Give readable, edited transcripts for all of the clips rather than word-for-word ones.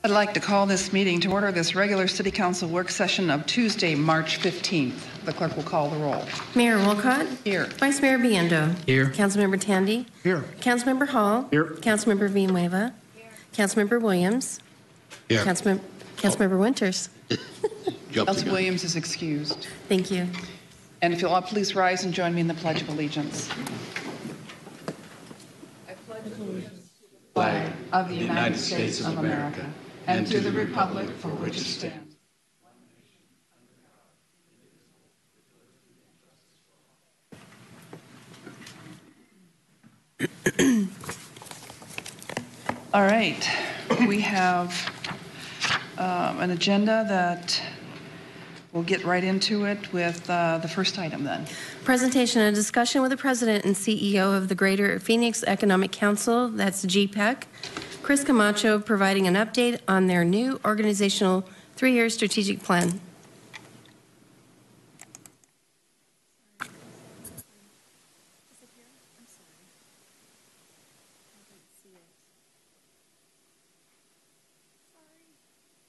I'd like to call this meeting to order, this regular City Council work session of Tuesday, March 15th. The clerk will call the roll. Mayor Wolcott. Here. Vice Mayor Biendo. Here. Councilmember Tandy. Here. Councilmember Hall. Here. Councilmember Villanueva. Here. Councilmember Williams. Here. Councilmember Winters. Councilor Williams is excused. Thank you. And if you'll all please rise and join me in the Pledge of Allegiance. I pledge allegiance to the flag of the United States of America and to the republic for which it stands. All right, we have an agenda that we'll get right into it with the first item then. Presentation and discussion with the President and CEO of the Greater Phoenix Economic Council, that's GPEC, Chris Camacho, providing an update on their new organizational 3-year strategic plan.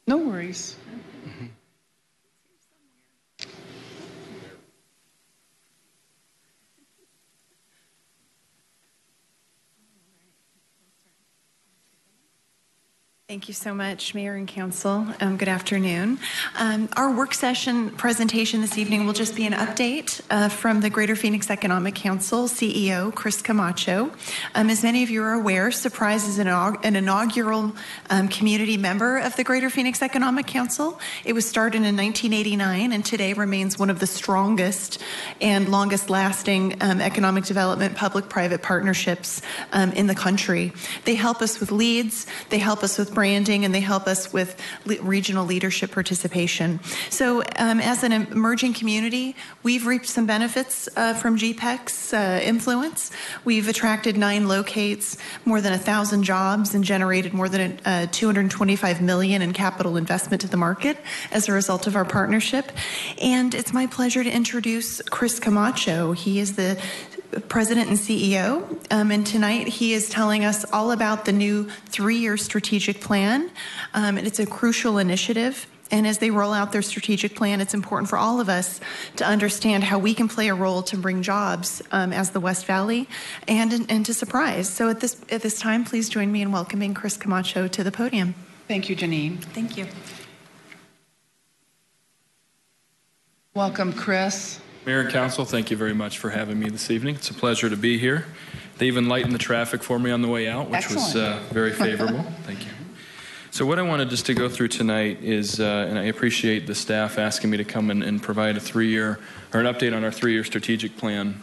No worries. Thank you so much, Mayor and Council. Good afternoon. Our work session presentation this evening will just be an update from the Greater Phoenix Economic Council CEO, Chris Camacho. As many of you are aware, Surprise is an inaugural community member of the Greater Phoenix Economic Council. It was started in 1989 and today remains one of the strongest and longest lasting economic development public-private partnerships in the country. They help us with leads, they help us with branding, and they help us with regional leadership participation. So as an emerging community, we've reaped some benefits from GPEC's influence. We've attracted 9 locates, more than 1,000 jobs, and generated more than $225 million in capital investment to the market as a result of our partnership. And it's my pleasure to introduce Chris Camacho. He is the President and CEO, and tonight he is telling us all about the new 3-year strategic plan, and it's a crucial initiative. And as they roll out their strategic plan, it's important for all of us to understand how we can play a role to bring jobs as the West Valley and to Surprise. So at this time, please join me in welcoming Chris Camacho to the podium. Thank you, Janine. Thank you. Welcome, Chris. Mayor and Council, thank you very much for having me this evening. It's a pleasure to be here. They even lightened the traffic for me on the way out, which was very favorable. Thank you. So what I wanted just to go through tonight is, and I appreciate the staff asking me to come and provide a 3-year, or an update on our 3-year strategic plan.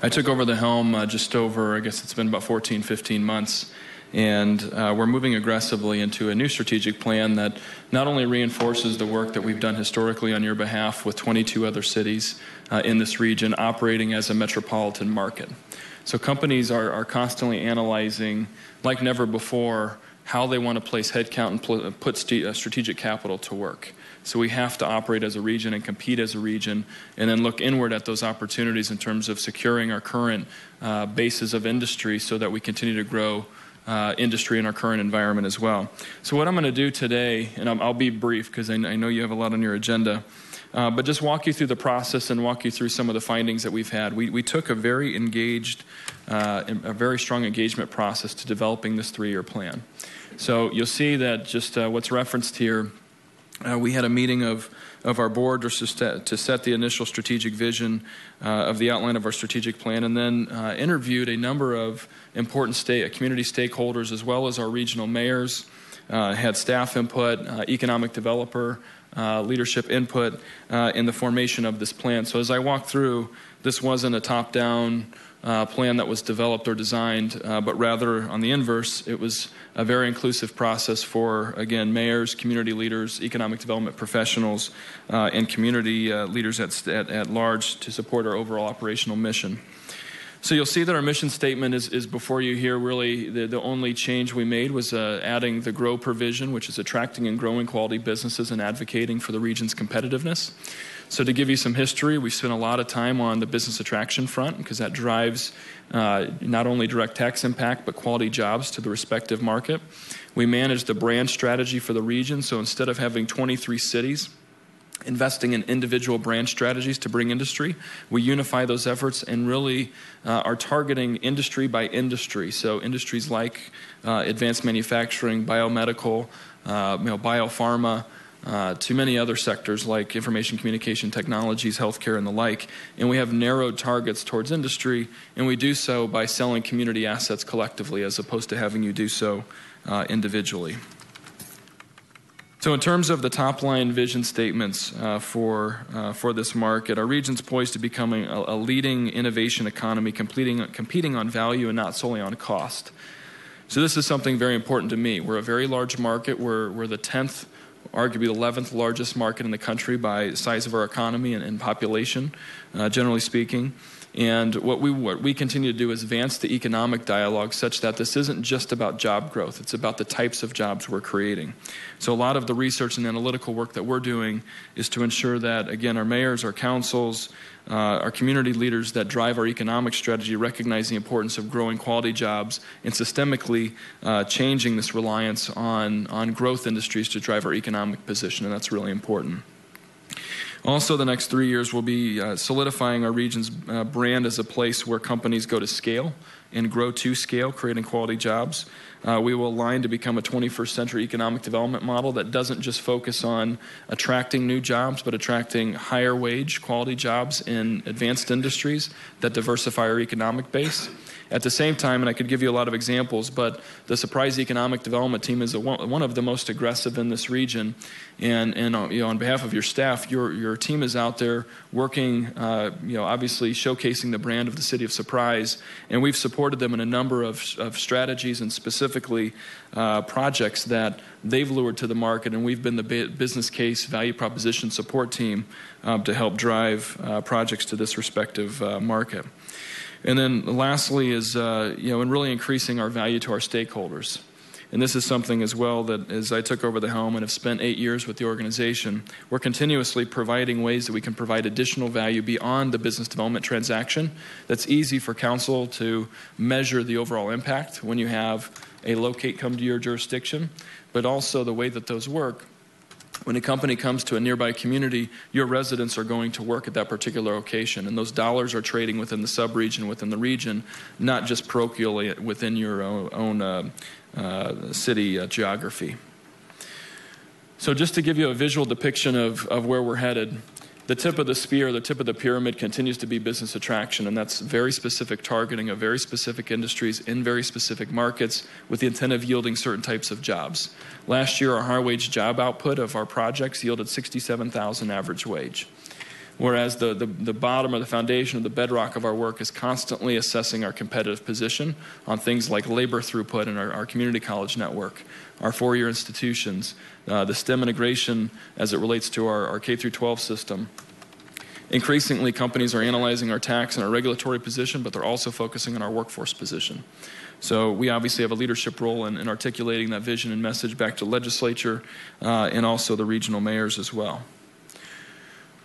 I took over the helm just over, I guess it's been about 14, 15 months. And we're moving aggressively into a new strategic plan that not only reinforces the work that we've done historically on your behalf with 22 other cities in this region operating as a metropolitan market. So companies are constantly analyzing, like never before, how they want to place headcount and put strategic capital to work. So we have to operate as a region and compete as a region and then look inward at those opportunities in terms of securing our current bases of industry so that we continue to grow industry in our current environment as well. So what I'm going to do today, and I'll be brief because I know you have a lot on your agenda, but just walk you through the process and walk you through some of the findings that we've had. We took a very engaged, a very strong engagement process to developing this 3-year plan. So you'll see that just what's referenced here, we had a meeting of our board to set the initial strategic vision of the outline of our strategic plan, and then interviewed a number of important community stakeholders as well as our regional mayors, had staff input, economic developer, leadership input in the formation of this plan. So as I walk through, this wasn't a top-down plan that was developed or designed, but rather on the inverse, it was a very inclusive process for, again, mayors, community leaders, economic development professionals, and community leaders at large to support our overall operational mission. So you'll see that our mission statement is before you here. Really, the only change we made was adding the GROW provision, which is attracting and growing quality businesses and advocating for the region's competitiveness. So to give you some history, we spent a lot of time on the business attraction front because that drives not only direct tax impact but quality jobs to the respective market. We manage the brand strategy for the region, so instead of having 23 cities investing in individual brand strategies to bring industry, we unify those efforts and really are targeting industry by industry. So industries like advanced manufacturing, biomedical, biopharma, to many other sectors like information communication technologies, healthcare, and the like. And we have narrowed targets towards industry, and we do so by selling community assets collectively as opposed to having you do so individually. So in terms of the top-line vision statements for this market, our region's poised to becoming a leading innovation economy, competing on value and not solely on cost. So this is something very important to me. We're a very large market. We're the 10th, arguably the 11th largest market in the country by size of our economy and population, generally speaking. And what we continue to do is advance the economic dialogue such that this isn't just about job growth. It's about the types of jobs we're creating. So a lot of the research and analytical work that we're doing is to ensure that, again, our mayors, our councils, our community leaders that drive our economic strategy recognize the importance of growing quality jobs and systemically changing this reliance on growth industries to drive our economic position, and that's really important. Also, the next 3 years will be solidifying our region's brand as a place where companies go to scale and grow to scale, creating quality jobs. We will align to become a 21st century economic development model that doesn't just focus on attracting new jobs, but attracting higher wage quality jobs in advanced industries that diversify our economic base. At the same time, and I could give you a lot of examples, but the Surprise Economic Development Team is one of the most aggressive in this region. And on behalf of your staff, your team is out there working, obviously showcasing the brand of the City of Surprise. And we've supported them in a number of strategies and specifically projects that they've lured to the market. And we've been the business case value proposition support team to help drive projects to this respective market. And then lastly is, in really increasing our value to our stakeholders. And this is something as well that as I took over the helm and have spent 8 years with the organization, we're continuously providing ways that we can provide additional value beyond the business development transaction. That's easy for council to measure the overall impact when you have a locate come to your jurisdiction, but also the way that those work. When a company comes to a nearby community, your residents are going to work at that particular location, and those dollars are trading within the sub-region, within the region, not just parochially within your own city geography. So just to give you a visual depiction of where we're headed, the tip of the spear, the tip of the pyramid continues to be business attraction, and that's very specific targeting of very specific industries in very specific markets with the intent of yielding certain types of jobs. Last year, our high wage job output of our projects yielded 67,000 average wage, whereas the bottom or the foundation or the bedrock of our work is constantly assessing our competitive position on things like labor throughput in our community college network, our four-year institutions, the STEM integration as it relates to our K-12 system. Increasingly, companies are analyzing our tax and our regulatory position, but they're also focusing on our workforce position. So we obviously have a leadership role in articulating that vision and message back to legislature and also the regional mayors as well.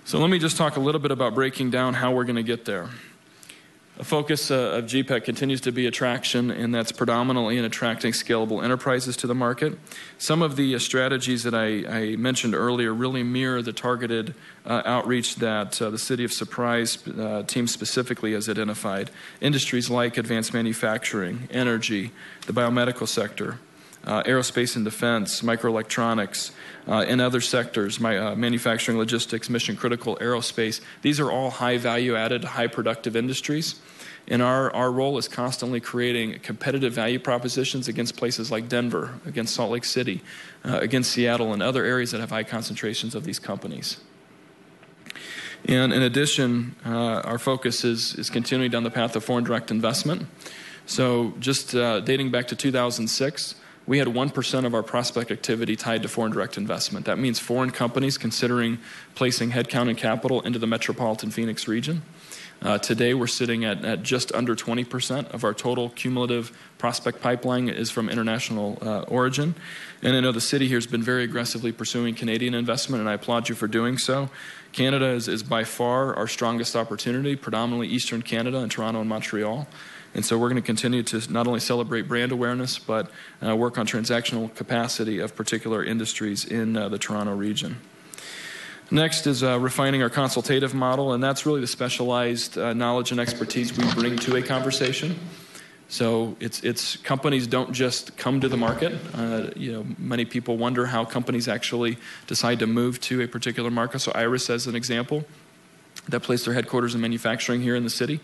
So let me just talk a little bit about breaking down how we're going to get there. A focus of GPEC continues to be attraction, and that's predominantly in attracting scalable enterprises to the market. Some of the strategies that I mentioned earlier really mirror the targeted outreach that the City of Surprise team specifically has identified. Industries like advanced manufacturing, energy, the biomedical sector, aerospace and defense, microelectronics, and other sectors, manufacturing, logistics, mission-critical aerospace. These are all high value-added, high productive industries. And our role is constantly creating competitive value propositions against places like Denver, against Salt Lake City, against Seattle, and other areas that have high concentrations of these companies. And in addition, our focus is continuing down the path of foreign direct investment. So just dating back to 2006, we had 1% of our prospect activity tied to foreign direct investment. That means foreign companies considering placing headcount and capital into the metropolitan Phoenix region. Today, we're sitting at just under 20% of our total cumulative prospect pipeline is from international origin. And I know the city here has been very aggressively pursuing Canadian investment, and I applaud you for doing so. Canada is by far our strongest opportunity, predominantly Eastern Canada and Toronto and Montreal. And so we're going to continue to not only celebrate brand awareness, but work on transactional capacity of particular industries in the Toronto region. Next is refining our consultative model, and that's really the specialized knowledge and expertise we bring to a conversation. So it's companies don't just come to the market. Many people wonder how companies actually decide to move to a particular market. So Iris, as an example, that placed their headquarters in manufacturing here in the city.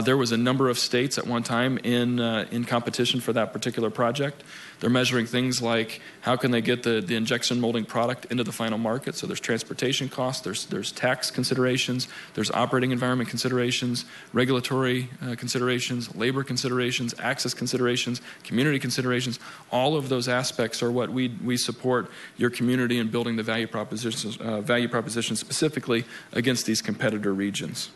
There was a number of states at one time in competition for that particular project. They're measuring things like how can they get the injection molding product into the final market. So there's transportation costs, there's tax considerations, there's operating environment considerations, regulatory considerations, labor considerations, access considerations, community considerations. All of those aspects are what we support your community in building the value proposition specifically against these competitor regions.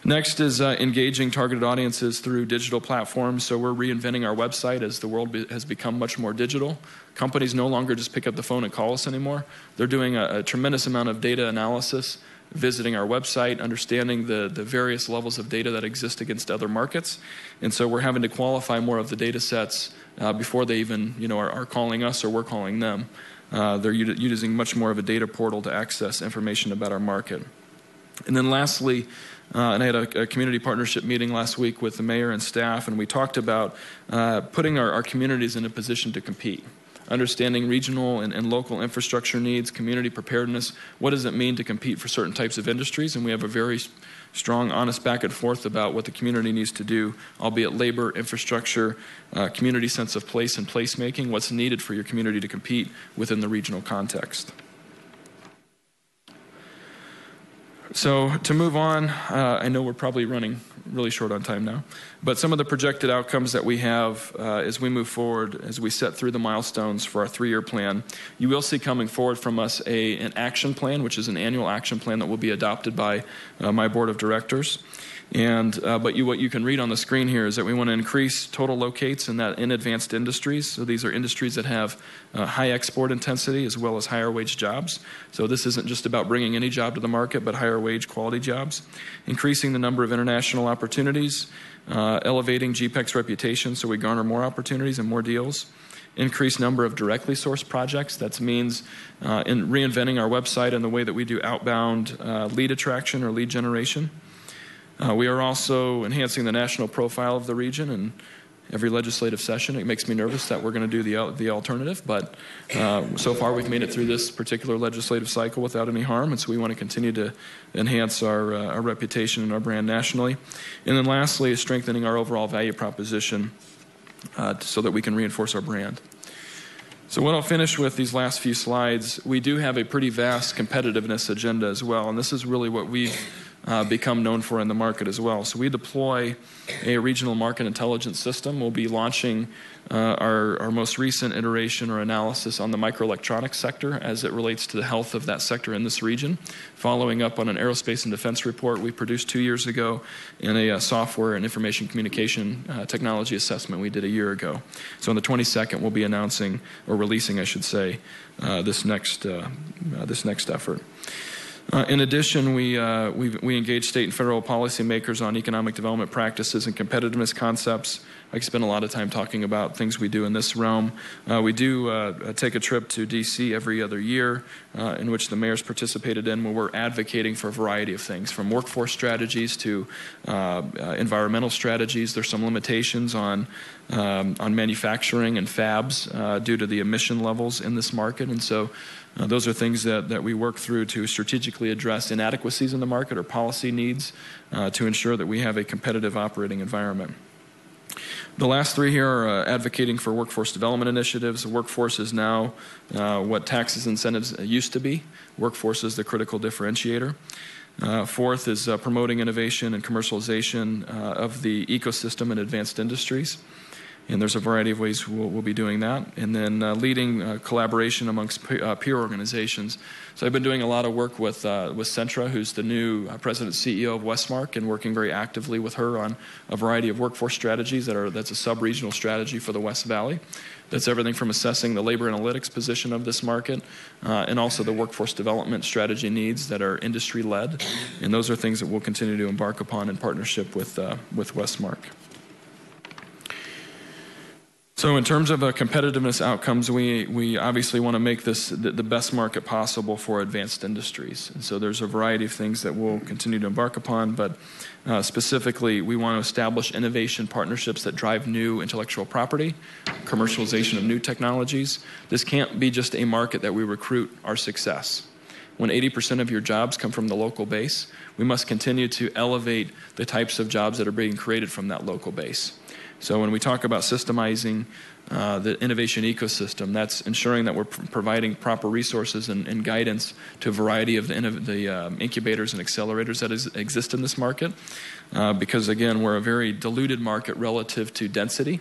Next is engaging targeted audiences through digital platforms. So we're reinventing our website as the world has become much more digital. Companies no longer just pick up the phone and call us anymore. They're doing a tremendous amount of data analysis, visiting our website, understanding the various levels of data that exist against other markets. And so we're having to qualify more of the data sets before they even are calling us or we're calling them. They're using much more of a data portal to access information about our market. And then lastly, and I had a community partnership meeting last week with the mayor and staff, and we talked about putting our communities in a position to compete, understanding regional and local infrastructure needs, community preparedness. What does it mean to compete for certain types of industries? And we have a very strong, honest back and forth about what the community needs to do, albeit labor, infrastructure, community sense of place and placemaking, what's needed for your community to compete within the regional context. So to move on, I know we're probably running really short on time now, but some of the projected outcomes that we have as we move forward, as we set through the milestones for our 3-year plan, you will see coming forward from us an action plan, which is an annual action plan that will be adopted by my board of directors. But what you can read on the screen here is that we want to increase total locates in advanced industries. So these are industries that have high export intensity as well as higher wage jobs. So this isn't just about bringing any job to the market, but higher wage quality jobs. Increasing the number of international opportunities, elevating GPEC's reputation so we garner more opportunities and more deals. Increased number of directly sourced projects. That means in reinventing our website and the way that we do outbound lead attraction or lead generation. We are also enhancing the national profile of the region, and every legislative session it makes me nervous that we're going to do the alternative, but so far we've made it through this particular legislative cycle without any harm, and so we want to continue to enhance our reputation and our brand nationally. And then lastly is strengthening our overall value proposition so that we can reinforce our brand. So what I'll finish with these last few slides, we do have a pretty vast competitiveness agenda as well, and this is really what we've become known for in the market as well. So we deploy a regional market intelligence system. We'll be launching our most recent iteration or analysis on the microelectronics sector as it relates to the health of that sector in this region, following up on an aerospace and defense report we produced 2 years ago and a software and information communication technology assessment we did a year ago. So on the 22nd, we'll be announcing, or releasing, I should say, this next effort. In addition, we engage state and federal policymakers on economic development practices and competitiveness concepts. I spend a lot of time talking about things we do in this realm. We do take a trip to D.C. every other year in which the mayor's participated in, where we're advocating for a variety of things, from workforce strategies to environmental strategies. There's some limitations on manufacturing and fabs due to the emission levels in this market, and so those are things that we work through to strategically address inadequacies in the market or policy needs to ensure that we have a competitive operating environment. The last three here are advocating for workforce development initiatives. The workforce is now what taxes incentives used to be. Workforce is the critical differentiator. Fourth is promoting innovation and commercialization of the ecosystem in advanced industries. And there's a variety of ways we'll be doing that. And then leading collaboration amongst peer organizations. So I've been doing a lot of work with Centra, who's the new president and CEO of Westmark, and working very actively with her on a variety of workforce strategies that's a sub-regional strategy for the West Valley. That's everything from assessing the labor analytics position of this market and also the workforce development strategy needs that are industry-led. And those are things that we'll continue to embark upon in partnership with Westmark. So in terms of competitiveness outcomes, we obviously want to make this the best market possible for advanced industries. And so there's a variety of things that we'll continue to embark upon, but specifically we want to establish innovation partnerships that drive new intellectual property, commercialization of new technologies. This can't be just a market that we recruit our success. When 80% of your jobs come from the local base, we must continue to elevate the types of jobs that are being created from that local base. So when we talk about systemizing the innovation ecosystem, that's ensuring that we're providing proper resources and guidance to a variety of the incubators and accelerators that exist in this market. Because, again, we're a very diluted market relative to density.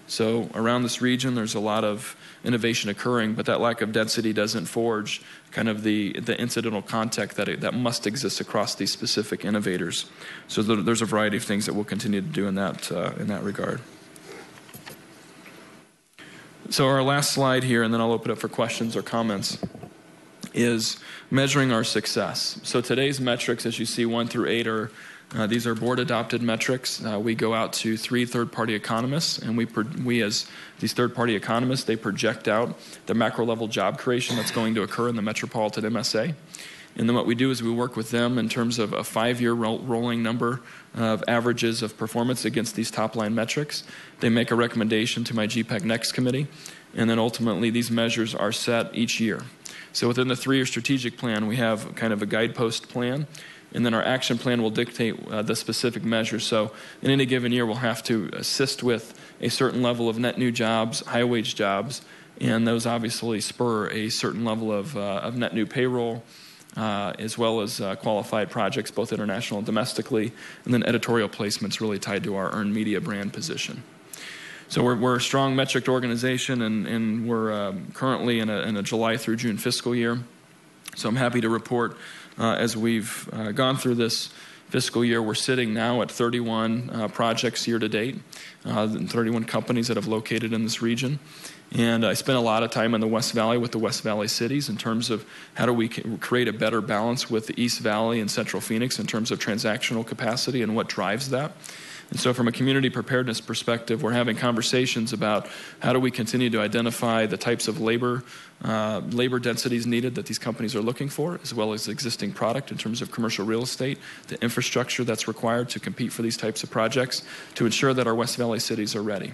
So around this region, there's a lot of innovation occurring, but that lack of density doesn't forge kind of the incidental contact that must exist across these specific innovators. So there's a variety of things that we'll continue to do in that regard. So our last slide here, and then I'll open up for questions or comments, is measuring our success. So today's metrics, as you see, 1 through 8 these are board-adopted metrics. We go out to 3 third-party economists, and we as these third-party economists, they project out the macro-level job creation that's going to occur in the metropolitan MSA. And then what we do is we work with them in terms of a 5-year rolling number of averages of performance against these top-line metrics. They make a recommendation to my GPEC Next committee, and then ultimately these measures are set each year. So within the 3-year strategic plan, we have kind of a guidepost plan, and then our action plan will dictate the specific measures. So in any given year, we'll have to assist with a certain level of net new jobs, high-wage jobs, and those obviously spur a certain level of net new payroll, as well as qualified projects, both international and domestically, and then editorial placements really tied to our earned media brand position. So we're a strong metric organization, and we're currently in a July through June fiscal year. So I'm happy to report as we've gone through this fiscal year, we're sitting now at 31 projects year to date, 31 companies that have located in this region. And I spent a lot of time in the West Valley with the West Valley cities in terms of how do we create a better balance with the East Valley and Central Phoenix in terms of transactional capacity and what drives that. And so from a community preparedness perspective, we're having conversations about how do we continue to identify the types of labor densities needed that these companies are looking for, as well as existing product in terms of commercial real estate, the infrastructure that's required to compete for these types of projects to ensure that our West Valley cities are ready.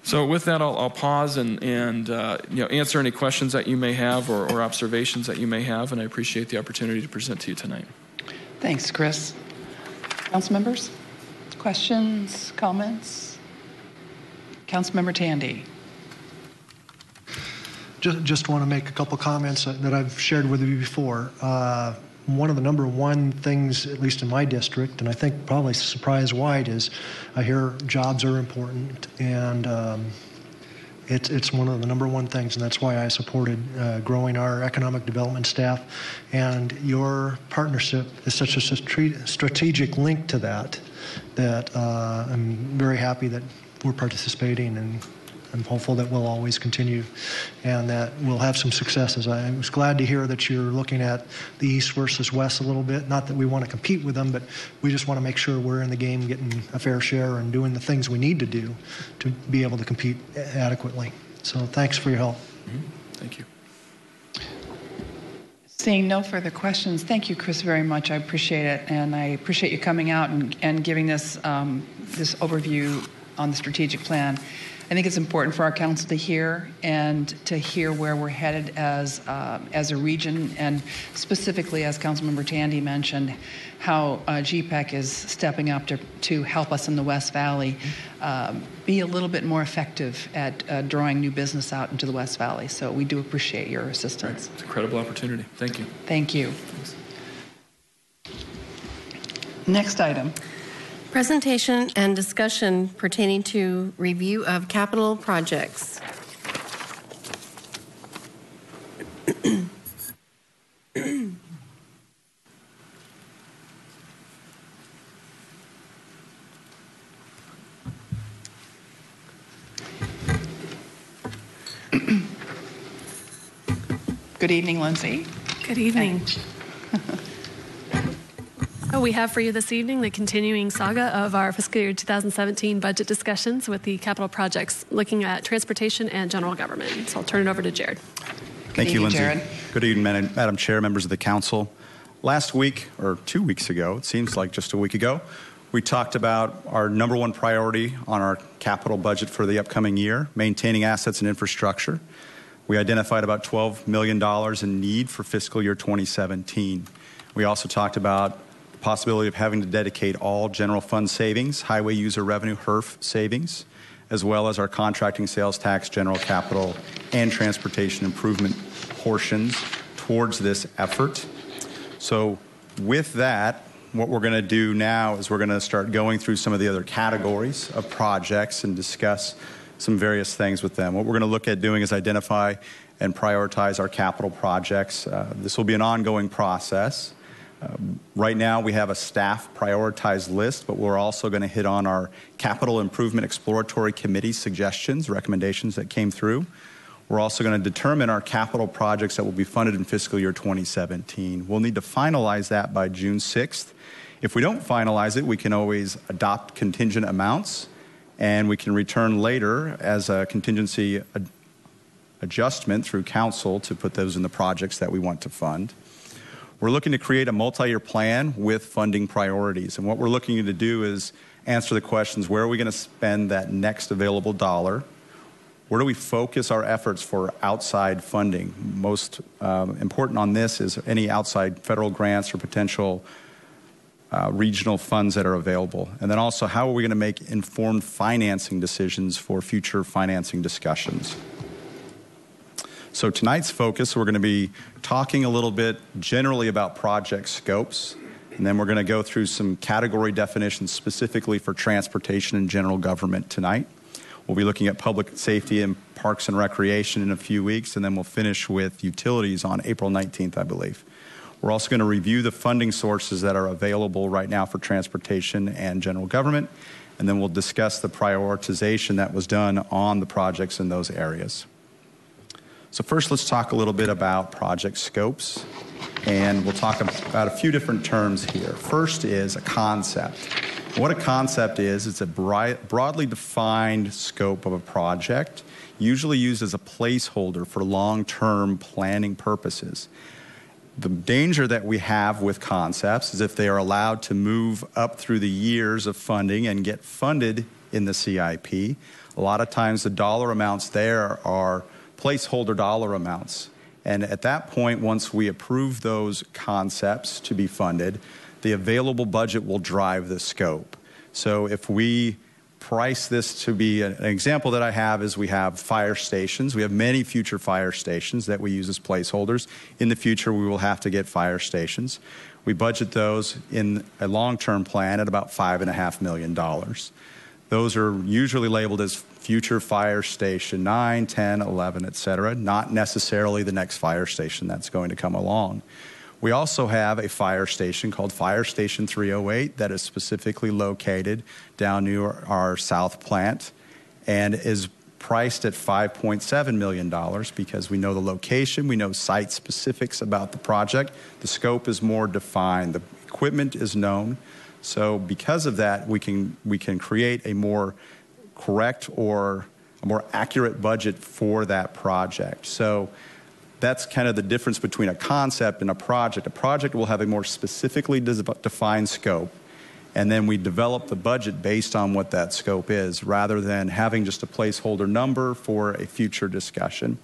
So with that, I'll pause and answer any questions that you may have or observations that you may have, and I appreciate the opportunity to present to you tonight. Thanks, Chris. Council members? Questions, comments? Councilmember Tandy. Just want to make a couple comments that I've shared with you before. One of the number one things, at least in my district, and I think probably surprise-wide, is I hear jobs are important, and it's one of the number one things, and that's why I supported growing our economic development staff. And your partnership is such a strategic link to that I'm very happy that we're participating, and I'm hopeful that we'll always continue and that we'll have some successes. I was glad to hear that you're looking at the East versus West a little bit. Not that we want to compete with them, but we just want to make sure we're in the game getting a fair share and doing the things we need to do to be able to compete adequately. So thanks for your help. Mm-hmm. Thank you. Seeing no further questions, thank you, Chris, very much. I appreciate it, and I appreciate you coming out and giving this this overview on the strategic plan. I think it's important for our council to hear and to hear where we're headed as a region, and specifically, as Councilmember Tandy mentioned, how GPEC is stepping up to help us in the West Valley be a little bit more effective at drawing new business out into the West Valley. So we do appreciate your assistance. Right. It's an incredible opportunity. Thank you. Thank you. Thanks. Next item. Presentation and discussion pertaining to review of capital projects. Good evening, Lindsay. Good evening. So we have for you this evening the continuing saga of our fiscal year 2017 budget discussions with the capital projects looking at transportation and general government. So I'll turn it over to Jared. Thank you, Lindsay. Jared. Good evening, Madam Chair, members of the council. Last week, or 2 weeks ago, it seems like just a week ago, we talked about our number one priority on our capital budget for the upcoming year, maintaining assets and infrastructure. We identified about $12 million in need for fiscal year 2017. We also talked about the possibility of having to dedicate all general fund savings, highway user revenue, HERF savings, as well as our contracting sales tax, general capital, and transportation improvement portions towards this effort. So with that, what we're going to do now is we're going to start going through some of the other categories of projects and discuss some various things with them. What we're going to look at doing is identify and prioritize our capital projects. This will be an ongoing process. Right now we have a staff prioritized list, but we're also going to hit on our capital improvement exploratory committee suggestions, recommendations that came through. We're also going to determine our capital projects that will be funded in fiscal year 2017. We'll need to finalize that by June 6th. If we don't finalize it, we can always adopt contingent amounts, and we can return later as a contingency adjustment through council to put those in the projects that we want to fund. We're looking to create a multi-year plan with funding priorities. And what we're looking to do is answer the questions: where are we going to spend that next available dollar? Where do we focus our efforts for outside funding? Most important on this is any outside federal grants or potential regional funds that are available. And then also, how are we going to make informed financing decisions for future financing discussions? So tonight's focus, we're going to be talking a little bit generally about project scopes, and then we're going to go through some category definitions specifically for transportation and general government tonight. We'll be looking at public safety and parks and recreation in a few weeks, and then we'll finish with utilities on April 19th, I believe. We're also going to review the funding sources that are available right now for transportation and general government, and then we'll discuss the prioritization that was done on the projects in those areas. So first, let's talk a little bit about project scopes, and we'll talk about a few different terms here. First is a concept. What a concept is, it's a broadly defined scope of a project, usually used as a placeholder for long-term planning purposes. The danger that we have with concepts is if they are allowed to move up through the years of funding and get funded in the CIP, a lot of times the dollar amounts there are placeholder dollar amounts. And at that point, once we approve those concepts to be funded, the available budget will drive the scope. So if we price this to be, an example that I have is we have fire stations. We have many future fire stations that we use as placeholders. In the future, we will have to get fire stations. We budget those in a long-term plan at about $5.5 million. Those are usually labeled as future fire station 9, 10, 11, et cetera, not necessarily the next fire station that's going to come along. We also have a fire station called Fire Station 308 that is specifically located down near our south plant and is priced at $5.7 million because we know the location, we know site specifics about the project, the scope is more defined, the equipment is known. So because of that, we can create a more correct or a more accurate budget for that project. So that's kind of the difference between a concept and a project. A project will have a more specifically defined scope, and then we develop the budget based on what that scope is, rather than having just a placeholder number for a future discussion.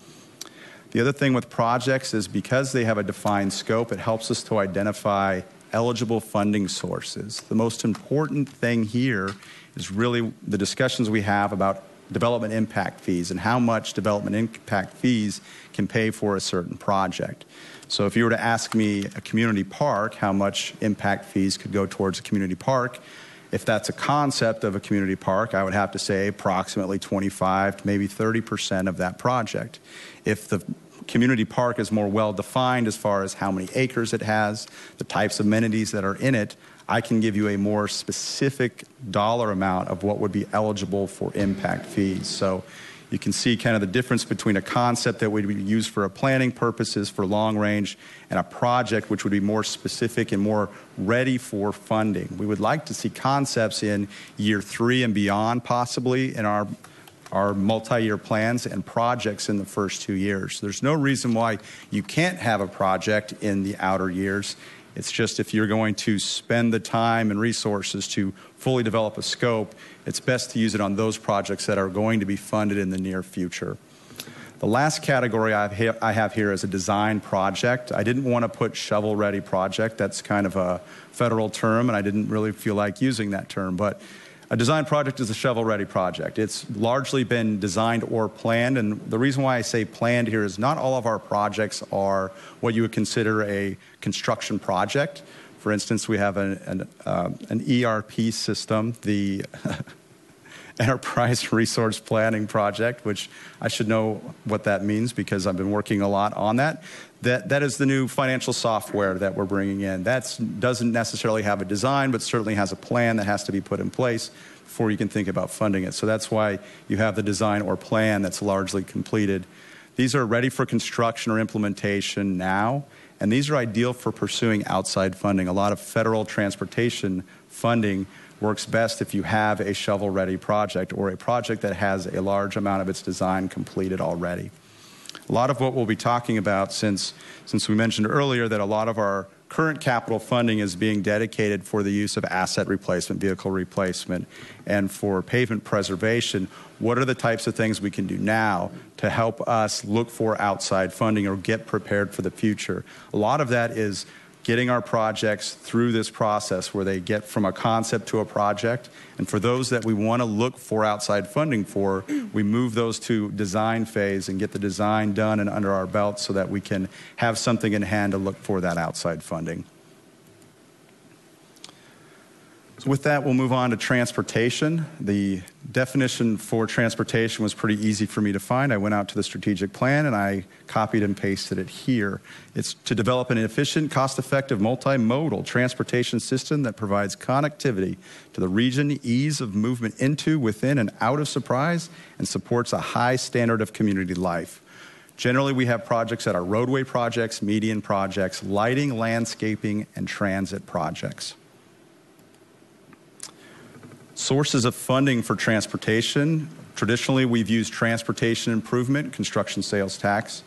The other thing with projects is because they have a defined scope, it helps us to identify eligible funding sources. The most important thing here is really the discussions we have about development impact fees and how much development impact fees can pay for a certain project. So if you were to ask me a community park, how much impact fees could go towards a community park, If that's a concept of a community park, I would have to say approximately 25 to maybe 30% of that project. If the community park is more well-defined as far as how many acres it has, the types of amenities that are in it, I can give you a more specific dollar amount of what would be eligible for impact fees. So you can see kind of the difference between a concept that would be used for a planning purposes for long range and a project which would be more specific and more ready for funding. We would like to see concepts in year 3 and beyond possibly in our multi-year plans and projects in the first 2 years. There's no reason why you can't have a project in the outer years. It's just if you're going to spend the time and resources to fully develop a scope, it's best to use it on those projects that are going to be funded in the near future. The last category I have here is a design project. I didn't want to put shovel-ready project. That's kind of a federal term, and I didn't really feel like using that term. But a design project is a shovel-ready project. It's largely been designed or planned, and the reason why I say planned here is not all of our projects are what you would consider a construction project. For instance, we have an ERP system, the Enterprise Resource Planning Project, which I should know what that means because I've been working a lot on that. That is the new financial software that we're bringing in. That doesn't necessarily have a design, but certainly has a plan that has to be put in place before you can think about funding it. So that's why you have the design or plan that's largely completed. These are ready for construction or implementation now, and these are ideal for pursuing outside funding. A lot of federal transportation funding works best if you have a shovel-ready project or a project that has a large amount of its design completed already. A lot of what we'll be talking about, since we mentioned earlier that a lot of our current capital funding is being dedicated for the use of asset replacement, vehicle replacement, and for pavement preservation, what are the types of things we can do now to help us look for outside funding or get prepared for the future? A lot of that is getting our projects through this process where they get from a concept to a project. And for those that we want to look for outside funding for, we move those to design phase and get the design done and under our belt so that we can have something in hand to look for that outside funding. So with that, we'll move on to transportation. The definition for transportation was pretty easy for me to find. I went out to the strategic plan and I copied and pasted it here. It's to develop an efficient, cost-effective, multimodal transportation system that provides connectivity to the region, ease of movement into, within, and out of Surprise, and supports a high standard of community life. Generally, we have projects that are roadway projects, median projects, lighting, landscaping, and transit projects. Sources of funding for transportation. Traditionally, we've used transportation improvement, construction sales tax,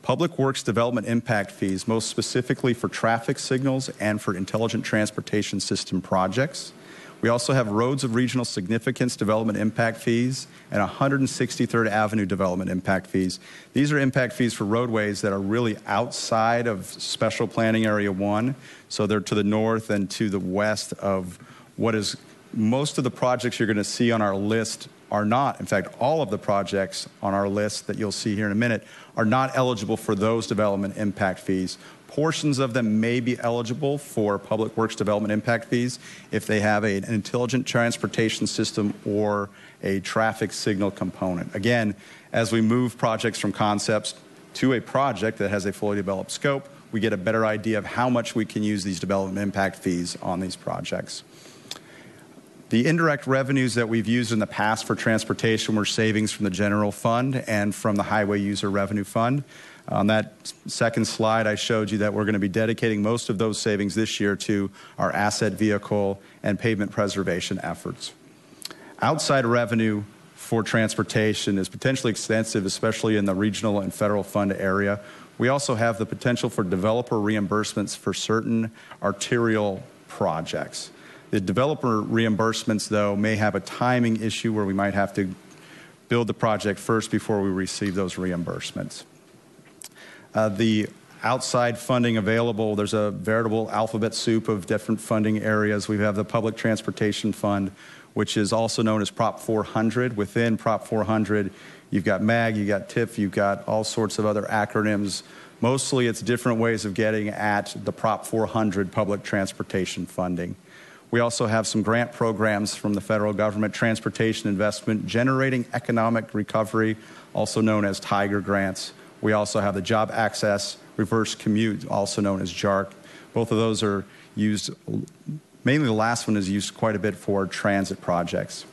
public works development impact fees, most specifically for traffic signals and for intelligent transportation system projects. We also have roads of regional significance development impact fees and 163rd Avenue development impact fees. These are impact fees for roadways that are really outside of Special Planning Area 1, so they're to the north and to the west of what is most of the projects you're going to see on our list are not. In fact, all of the projects on our list that you'll see here in a minute are not eligible for those development impact fees. Portions of them may be eligible for public works development impact fees if they have an intelligent transportation system or a traffic signal component. Again, as we move projects from concepts to a project that has a fully developed scope, we get a better idea of how much we can use these development impact fees on these projects. The indirect revenues that we've used in the past for transportation were savings from the general fund and from the highway user revenue fund. On that second slide, I showed you that we're going to be dedicating most of those savings this year to our asset vehicle and pavement preservation efforts. Outside revenue for transportation is potentially extensive, especially in the regional and federal fund area. We also have the potential for developer reimbursements for certain arterial projects. The developer reimbursements, though, may have a timing issue where we might have to build the project first before we receive those reimbursements. The outside funding available, there's a veritable alphabet soup of different funding areas. We have the Public Transportation Fund, which is also known as Prop 400. Within Prop 400, you've got MAG, you've got TIF, you've got all sorts of other acronyms. Mostly it's different ways of getting at the Prop 400 public transportation funding. We also have some grant programs from the federal government, transportation investment, generating economic recovery, also known as TIGER grants. We also have the job access reverse commute, also known as JARC. Both of those are used, mainly the last one is used quite a bit for transit projects.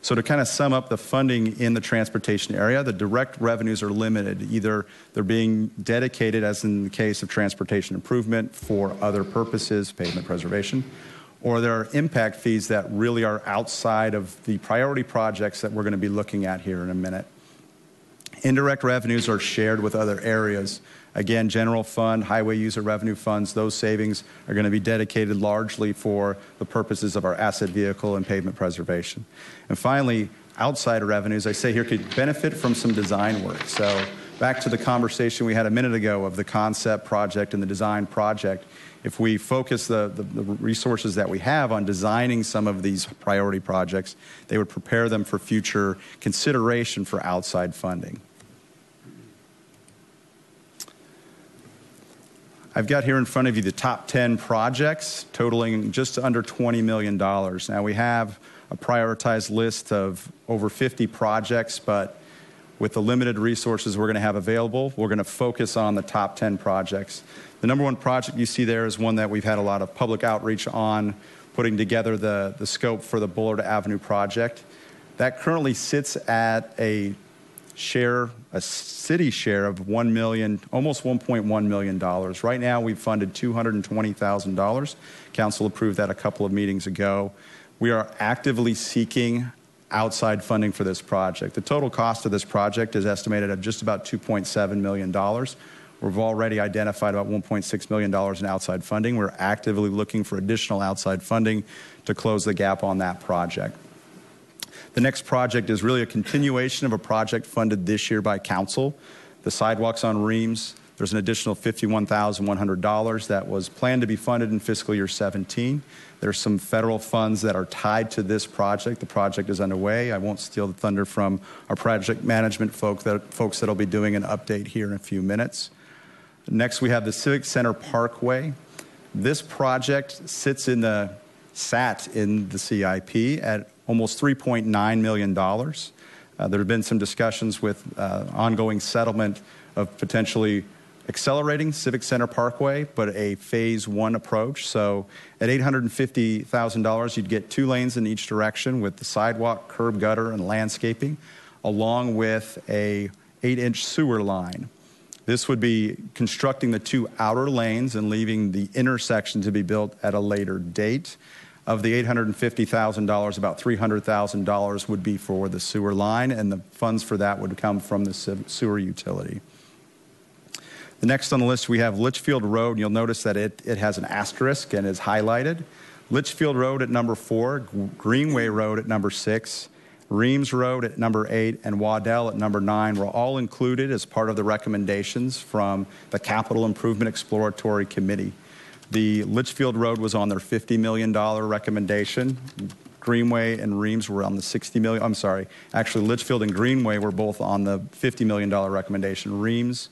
So to kind of sum up the funding in the transportation area, the direct revenues are limited. Either they're being dedicated, as in the case of transportation improvement, for other purposes, pavement preservation, or there are impact fees that really are outside of the priority projects that we're going to be looking at here in a minute. Indirect revenues are shared with other areas. Again, general fund, highway user revenue funds, those savings are going to be dedicated largely for the purposes of our asset vehicle and pavement preservation. And finally, outside revenues, I say here, could benefit from some design work. So back to the conversation we had a minute ago of the concept project and the design project. If we focus the resources that we have on designing some of these priority projects, they would prepare them for future consideration for outside funding. I've got here in front of you the top 10 projects totaling just under $20 million. Now, we have a prioritized list of over 50 projects, but with the limited resources we're going to have available, we're going to focus on the top 10 projects. The number one project you see there is one that we've had a lot of public outreach on, putting together the scope for the Bullard Avenue project. That currently sits at a city share of $1 million, almost $1.1 million. Right now, we've funded $220,000. Council approved that a couple of meetings ago. We are actively seeking outside funding for this project. The total cost of this project is estimated at just about $2.7 million. We've already identified about $1.6 million in outside funding. We're actively looking for additional outside funding to close the gap on that project. The next project is really a continuation of a project funded this year by council. The sidewalks on Reams, there's an additional $51,100 that was planned to be funded in fiscal year 17. There's some federal funds that are tied to this project. The project is underway. I won't steal the thunder from our project management folks that will be doing an update here in a few minutes. Next, we have the Civic Center Parkway. This project sat in the CIP at almost $3.9 million. There have been some discussions with ongoing settlement of potentially accelerating Civic Center Parkway, but a phase one approach. So at $850,000, you'd get 2 lanes in each direction with the sidewalk, curb gutter, and landscaping, along with a 8-inch sewer line. This would be constructing the 2 outer lanes and leaving the intersection to be built at a later date. Of the $850,000, about $300,000 would be for the sewer line, and the funds for that would come from the sewer utility. The next on the list, we have Litchfield Road, and you'll notice that it has an asterisk and is highlighted. Litchfield Road at number 4, Greenway Road at number 6, Reams Road at number 8, and Waddell at number 9 were all included as part of the recommendations from the Capital Improvement Exploratory Committee. The Litchfield Road was on their $50 million recommendation. Greenway and Reams were on the $60 million. I'm sorry. Actually, Litchfield and Greenway were both on the $50 million recommendation. Reams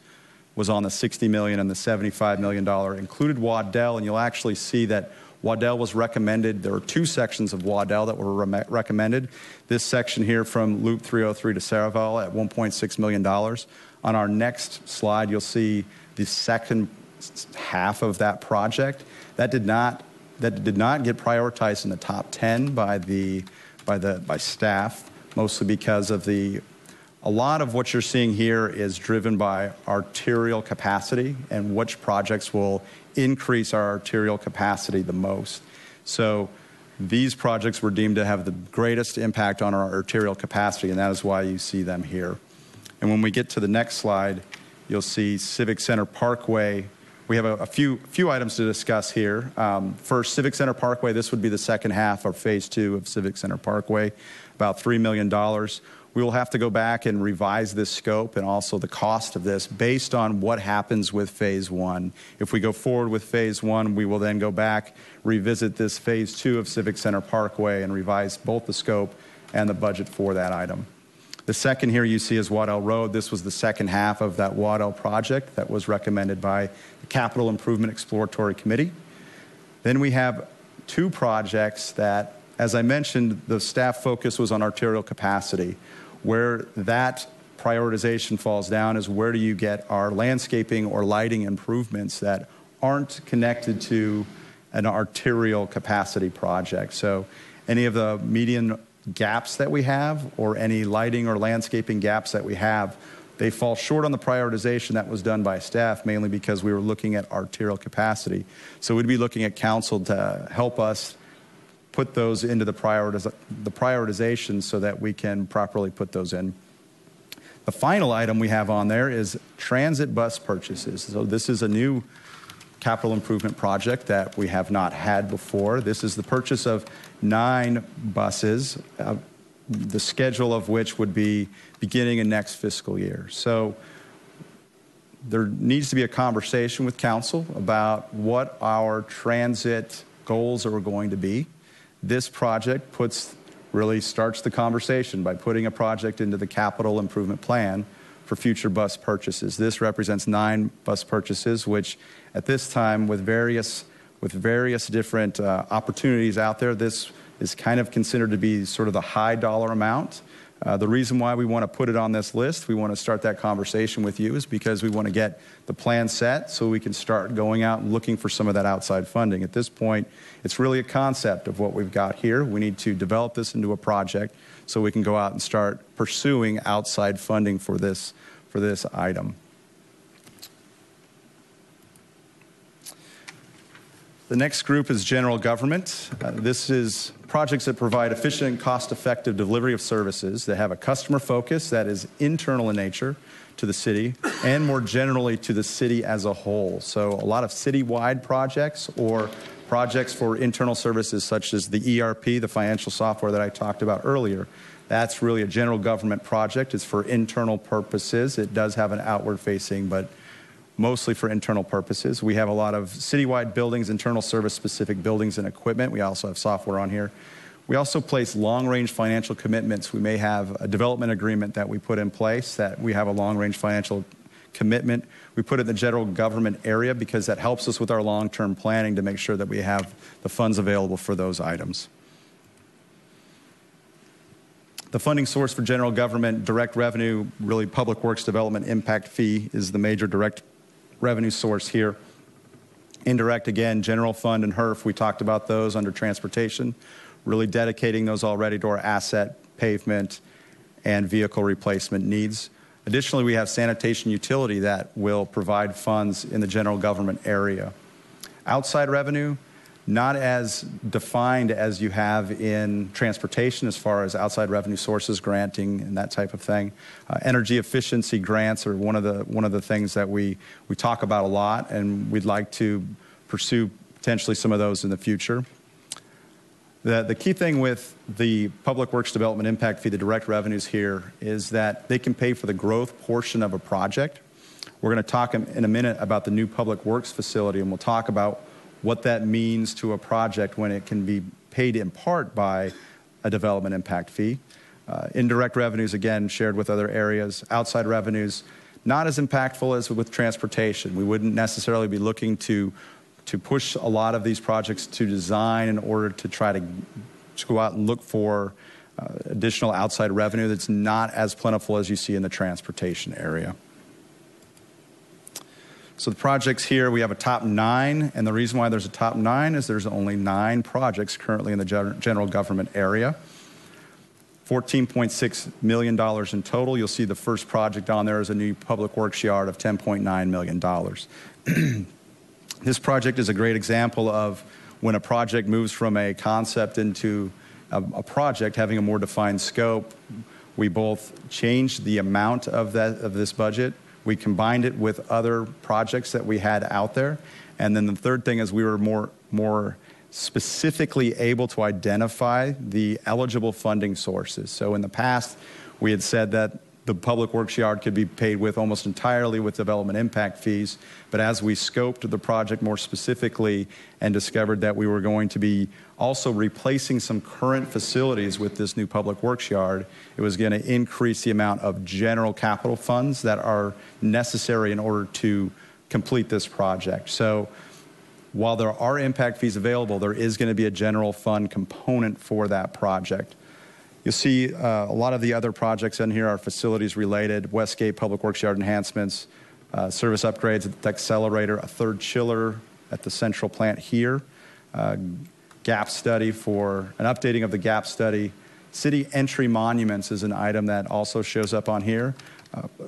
was on the $60 million and the $75 million included Waddell, and you'll actually see that Waddell was recommended. There were 2 sections of Waddell that were recommended. This section here from Loop 303 to Saraval at $1.6 million. On our next slide, you'll see the second half of that project. That did not get prioritized in the top 10 by staff, mostly because of a lot of what you're seeing here is driven by arterial capacity and which projects will increase our arterial capacity the most. So these projects were deemed to have the greatest impact on our arterial capacity, and that is why you see them here. And when we get to the next slide, you'll see Civic Center Parkway. We have a few items to discuss here. First, Civic Center Parkway, this would be the second half of phase 2 of Civic Center Parkway, about $3 million. We will have to go back and revise this scope and also the cost of this based on what happens with phase 1. If we go forward with phase 1, we will then go back, revisit this phase 2 of Civic Center Parkway and revise both the scope and the budget for that item. The second here you see is Waddell Road. This was the second half of that Waddell project that was recommended by the Capital Improvement Exploratory Committee. Then we have two projects that, as I mentioned, the staff focus was on arterial capacity. Where that prioritization falls down is where do you get our landscaping or lighting improvements that aren't connected to an arterial capacity project. So any of the median gaps that we have or any lighting or landscaping gaps that we have, they fall short on the prioritization that was done by staff, mainly because we were looking at arterial capacity. So we'd be looking at council to help us put those into the prioritization so that we can properly put those in. The final item we have on there is transit bus purchases. So this is a new capital improvement project that we have not had before. This is the purchase of 9 buses, the schedule of which would be beginning in next fiscal year. So there needs to be a conversation with council about what our transit goals are going to be. This project really starts the conversation by putting a project into the capital improvement plan for future bus purchases. This represents 9 bus purchases, which at this time, with various different opportunities out there, this is kind of considered to be sort of the high dollar amount. The reason why we want to put it on this list, we want to start that conversation with you, is because we want to get the plan set so we can start going out and looking for some of that outside funding. At this point, it's really a concept of what we've got here. We need to develop this into a project so we can go out and start pursuing outside funding for this item. The next group is general government. This is projects that provide efficient and cost-effective delivery of services that have a customer focus that is internal in nature to the city and more generally to the city as a whole. So a lot of citywide projects or projects for internal services such as the ERP, the financial software that I talked about earlier. That's really a general government project. It's for internal purposes. It does have an outward facing, but mostly for internal purposes. We have a lot of citywide buildings, internal service specific buildings and equipment. We also have software on here. We also place long-range financial commitments. We may have a development agreement that we put in place that we have a long-range financial commitment. We put it in the general government area because that helps us with our long-term planning to make sure that we have the funds available for those items. The funding source for general government, direct revenue, really public works development impact fee is the major direct revenue source here. Indirect, again, general fund and HERF, we talked about those under transportation, really dedicating those already to our asset, pavement, and vehicle replacement needs. Additionally, we have sanitation utility that will provide funds in the general government area. Outside revenue, not as defined as you have in transportation as far as outside revenue sources, granting, and that type of thing. Energy efficiency grants are one of the things that we talk about a lot, and we'd like to pursue potentially some of those in the future. The key thing with the Public Works Development Impact Fee, the direct revenues here, is that they can pay for the growth portion of a project. We're going to talk in a minute about the new Public Works facility, and we'll talk about what that means to a project when it can be paid in part by a development impact fee. Indirect revenues, again, shared with other areas. Outside revenues, not as impactful as with transportation. We wouldn't necessarily be looking to push a lot of these projects to design in order to try to go out and look for additional outside revenue that's not as plentiful as you see in the transportation area. So the projects here, we have a top 9, and the reason why there's a top 9 is there's only 9 projects currently in the general government area. $14.6 million in total. You'll see the first project on there is a new public works yard of $10.9 million. This project is a great example of when a project moves from a concept into a project having a more defined scope. We both changed the amount of this budget. We combined it with other projects that we had out there. And then the third thing is we were more specifically able to identify the eligible funding sources. So in the past, we had said that the public works yard could be paid with almost entirely with development impact fees. But as we scoped the project more specifically and discovered that we were going to be also replacing some current facilities with this new public works yard, it was going to increase the amount of general capital funds that are necessary in order to complete this project. So While there are impact fees available, there is going to be a general fund component for that project. You'll see a lot of the other projects in here are facilities related, Westgate Public Works Yard enhancements, service upgrades at the accelerator, a third chiller at the central plant here, gap study for an updating of the gap study. City entry monuments is an item that also shows up on here.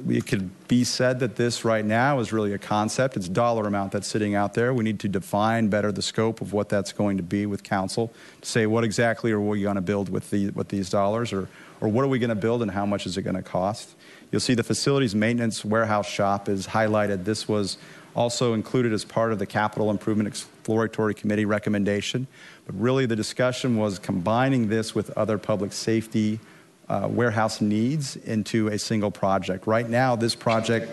It could be said that this right now is really a concept. It's a dollar amount that's sitting out there. We need to define better the scope of what that's going to be with council to say what exactly are we going to build with these dollars, or what are we going to build and how much is it going to cost. You'll see the facilities maintenance warehouse shop is highlighted. This was also included as part of the Capital Improvement Exploratory Committee recommendation. But really the discussion was combining this with other public safety warehouse needs into a single project. Right now, this project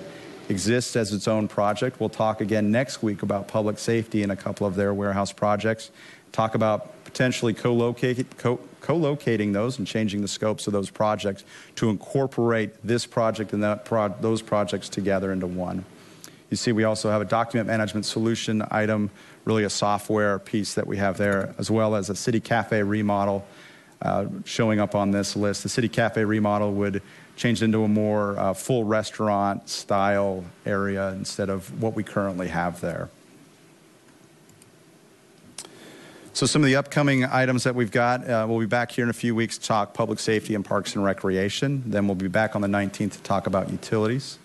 exists as its own project. We'll talk again next week about public safety and a couple of their warehouse projects. Talk about potentially co-locating those and changing the scopes of those projects to incorporate this project and those projects together into one. You see, we also have a document management solution item, really a software piece that we have there, as well as a city cafe remodel showing up on this list. The city cafe remodel would change into a more full restaurant style area instead of what we currently have there. So some of the upcoming items that we've got, we'll be back here in a few weeks to talk public safety and parks and recreation. Then we'll be back on the 19th to talk about utilities.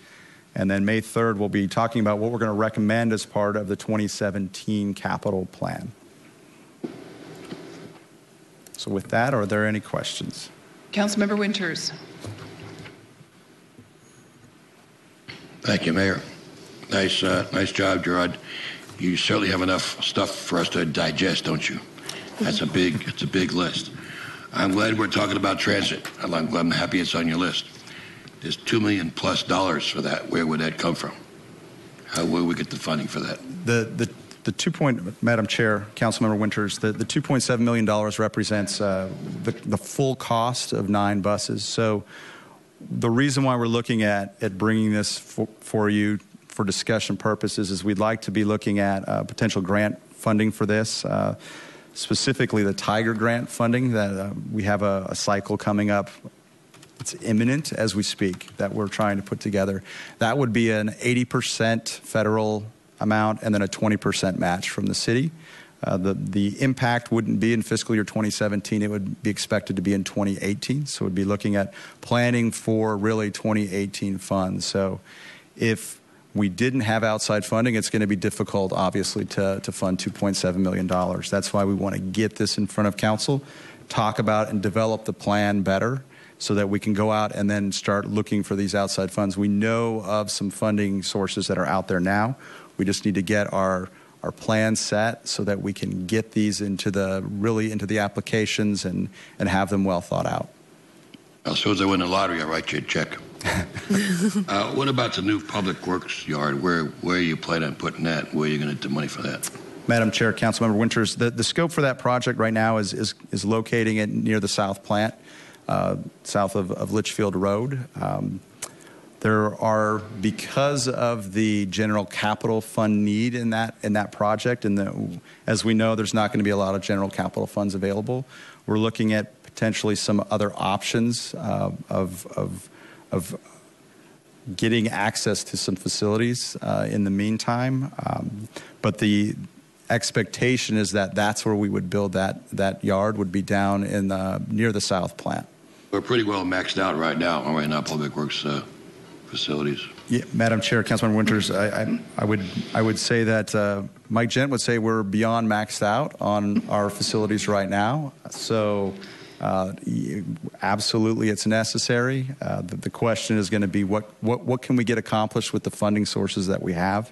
And then May 3rd, we'll be talking about what we're going to recommend as part of the 2017 capital plan. So with that, are there any questions? Councilmember Winters. Thank you, Mayor. Nice job, Gerard. You certainly have enough stuff for us to digest, don't you? It's a big list. I'm glad we're talking about transit. I'm happy it's on your list. There's $2 million+ for that. Where would that come from? Where would we get the funding for that? Madam Chair, Councilmember Winters, the $2.7 million represents the full cost of 9 buses. So the reason why we're looking at bringing this for you for discussion purposes is we'd like to be looking at potential grant funding for this, specifically the Tiger grant funding that we have a cycle coming up. It's imminent as we speak that we're trying to put together. That would be an 80% federal amount and then a 20% match from the city. The impact wouldn't be in fiscal year 2017. It would be expected to be in 2018. So we'd be looking at planning for really 2018 funds. So if we didn't have outside funding, it's going to be difficult, obviously, to fund $2.7 million. That's why we want to get this in front of council, talk about and develop the plan better so that we can go out and then start looking for these outside funds. We know of some funding sources that are out there now. We just need to get our plan set so that we can get these into the applications and have them well thought out. As soon as I win the lottery, I'll write you a check. What about the new public works yard? Where are you planning on putting that? Where are you going to get the money for that? Madam Chair, Councilmember Winters, the scope for that project right now is locating it near the South Plant, south of Litchfield Road. There are, because of the general capital fund need in that project, and as we know, there's not going to be a lot of general capital funds available. We're looking at potentially some other options of getting access to some facilities in the meantime. But the expectation is that that's where we would build that yard would be down in near the South Plant. We're pretty well maxed out right now, public works facilities. Yeah, Madam Chair, Councilmember Winters, I would say that Mike Gent would say we're beyond maxed out on our facilities right now. So absolutely, it's necessary. The question is going to be what can we get accomplished with the funding sources that we have?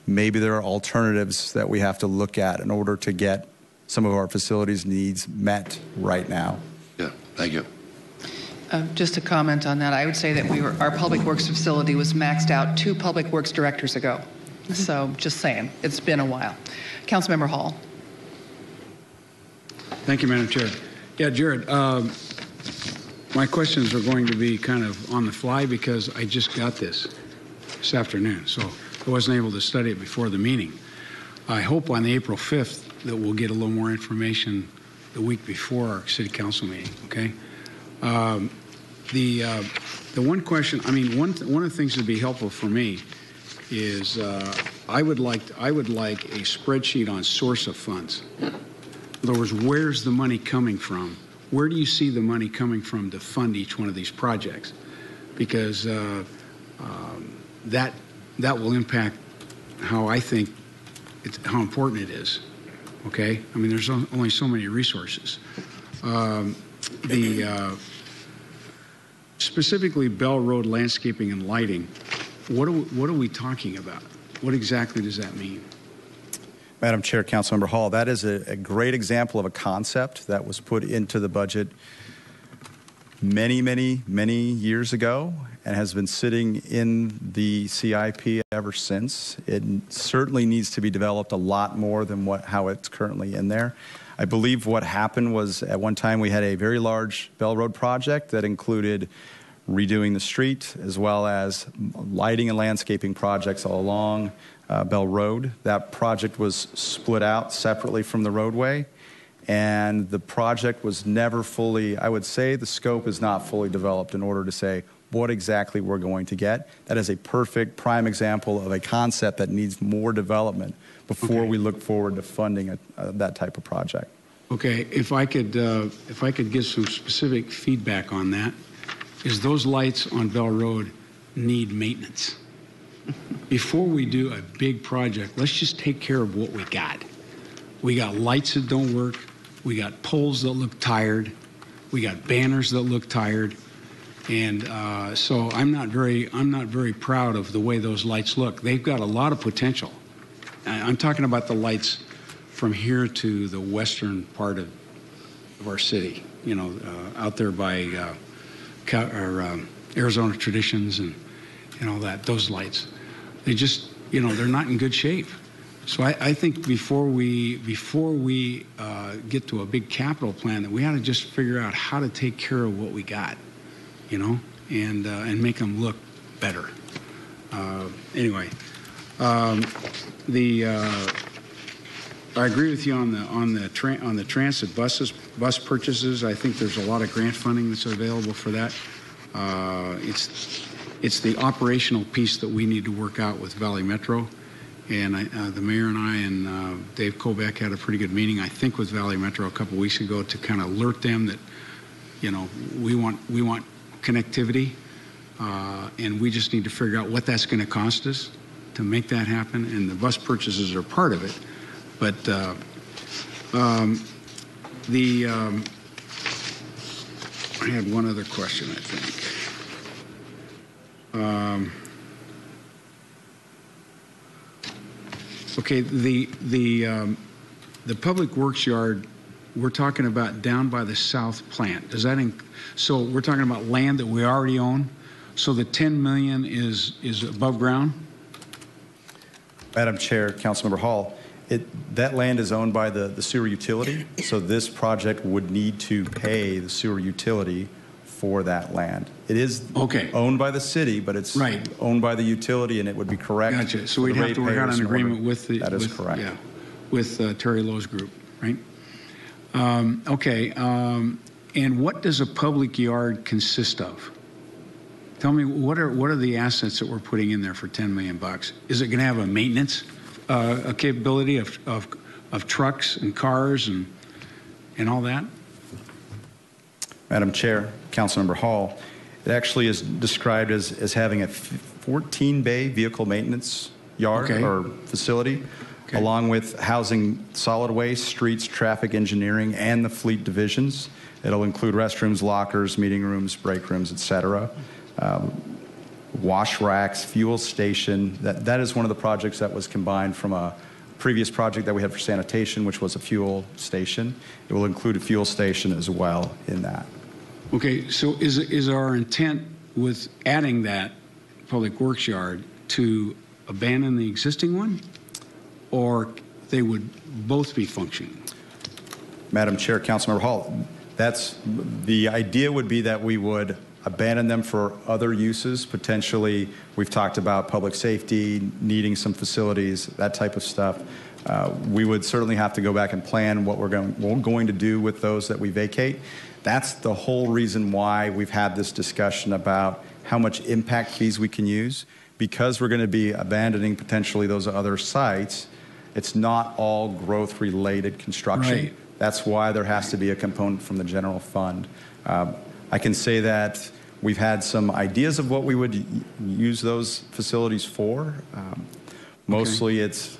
Maybe there are alternatives that we have to look at in order to get some of our facilities needs met right now. Yeah, thank you. Just to comment on that, I would say that our public works facility was maxed out 2 public works directors ago. So just saying, it's been a while. Councilmember Hall. Thank you, Madam Chair. Yeah, Jared, my questions are going to be kind of on the fly because I just got this afternoon, so I wasn't able to study it before the meeting. I hope on April 5th that we'll get a little more information the week before our city council meeting, okay? The one question, I mean, one of the things that would be helpful for me is I would like a spreadsheet on source of funds. In other words, where's the money coming from? Where do you see the money coming from to fund each one of these projects? Because that will impact how I think how important it is. Okay, I mean, there's only so many resources. Specifically Bell Road landscaping and lighting. What are we talking about? What exactly does that mean? Madam Chair, Councilmember Hall, that is a great example of a concept that was put into the budget many, many, many years ago and has been sitting in the CIP ever since. It certainly needs to be developed a lot more than how it's currently in there. I believe what happened was at one time we had a very large Bell Road project that included redoing the street as well as lighting and landscaping projects all along Bell Road. That project was split out separately from the roadway, and the project was never fully, I would say the scope is not fully developed in order to say what exactly we're going to get. That is a perfect prime example of a concept that needs more development before we look forward to funding that type of project. Okay, if I could give some specific feedback on that, is those lights on Bell Road need maintenance. Before we do a big project, let's just take care of what we got. We got lights that don't work. We got poles that look tired. We got banners that look tired. And so I'm not very proud of the way those lights look. They've got a lot of potential. I'm talking about the lights from here to the western part of our city, you know, out there by Arizona Traditions and all that, those lights. They just, you know, they're not in good shape. So I think before we get to a big capital plan, that we ought to just figure out how to take care of what we got, you know, and make them look better. Anyway, I agree with you on the transit bus purchases. I think there's a lot of grant funding that's available for that. It's the operational piece that we need to work out with Valley Metro. And the mayor and I and Dave Kobeck had a pretty good meeting, I think, with Valley Metro a couple weeks ago to kind of alert them that, you know, we want connectivity, and we just need to figure out what that's going to cost us to make that happen. And the bus purchases are part of it. But I had one other question, I think. Okay, the public works yard we're talking about down by the south plant. Does that so we're talking about land that we already own? So the 10 million is above ground? Madam Chair, Councilmember Hall, that land is owned by the sewer utility, so this project would need to pay the sewer utility for that land. It is owned by the city, but it's owned by the utility, and it would be correct. Gotcha. So we'd have to work out an agreement with the... That is correct. Yeah, with Terry Lowe's group, right? And what does a public yard consist of? Tell me, what are the assets that we're putting in there for $10 million? Is it going to have a maintenance a capability of trucks and cars and all that? Madam Chair, Councilmember Hall, it actually is described as having a 14-bay vehicle maintenance yard or facility, along with housing solid waste, streets, traffic engineering, and the fleet divisions. It'll include restrooms, lockers, meeting rooms, break rooms, etc. Wash racks, fuel station. That is one of the projects that was combined from a previous project that we had for sanitation, which was a fuel station. It will include a fuel station as well in that. Okay, so is our intent with adding that public works yard to abandon the existing one, or they would both be functioning? Madam Chair, Councilmember Hall, the idea would be that we would abandon them for other uses. Potentially, we've talked about public safety, needing some facilities, that type of stuff. We would certainly have to go back and plan what we're going to do with those that we vacate. That's the whole reason why we've had this discussion about how much impact fees we can use. Because we're going to be abandoning potentially those other sites, it's not all growth-related construction. Right. That's why there has to be a component from the general fund. I can say that we've had some ideas of what we would use those facilities for. Mostly it's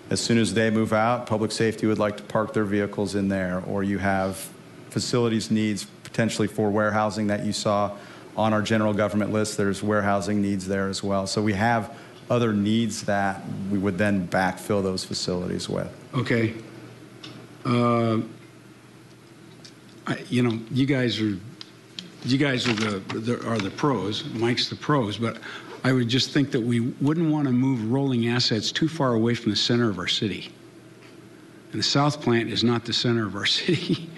as soon as they move out, public safety would like to park their vehicles in there, or you have facilities needs potentially for warehousing that you saw on our general government list. There's warehousing needs there as well. So we have other needs that we would then backfill those facilities with. Okay. You guys are the pros. Mike's the pros, but I would just think that we wouldn't want to move rolling assets too far away from the center of our city. And the South Plant is not the center of our city.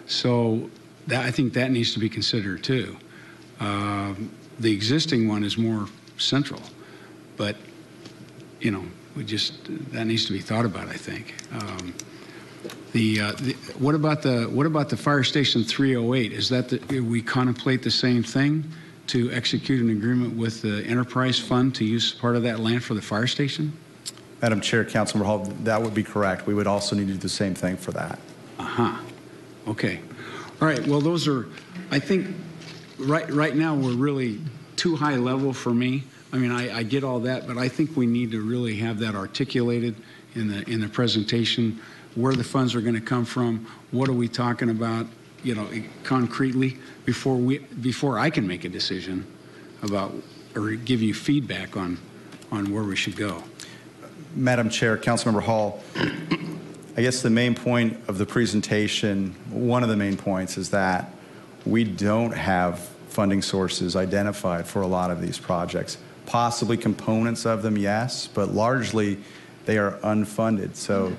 So I think that needs to be considered too. The existing one is more central, but that needs to be thought about, I think. What about the fire station 308? Is that we contemplate the same thing, to execute an agreement with the enterprise fund to use part of that land for the fire station? Madam Chair, Councilmember Hall, that would be correct. We would also need to do the same thing for that. Okay. All right. Well, those are, I think, right now we're really too high level for me. I mean, I get all that, but I think we need to really have that articulated in the presentation, where the funds are going to come from, what are we talking about, concretely, before I can make a decision about or give you feedback on where we should go. Madam Chair, Councilmember Hall, I guess the main point of the presentation, one of the main points, is that we don't have funding sources identified for a lot of these projects. Possibly components of them, yes, but largely they are unfunded. So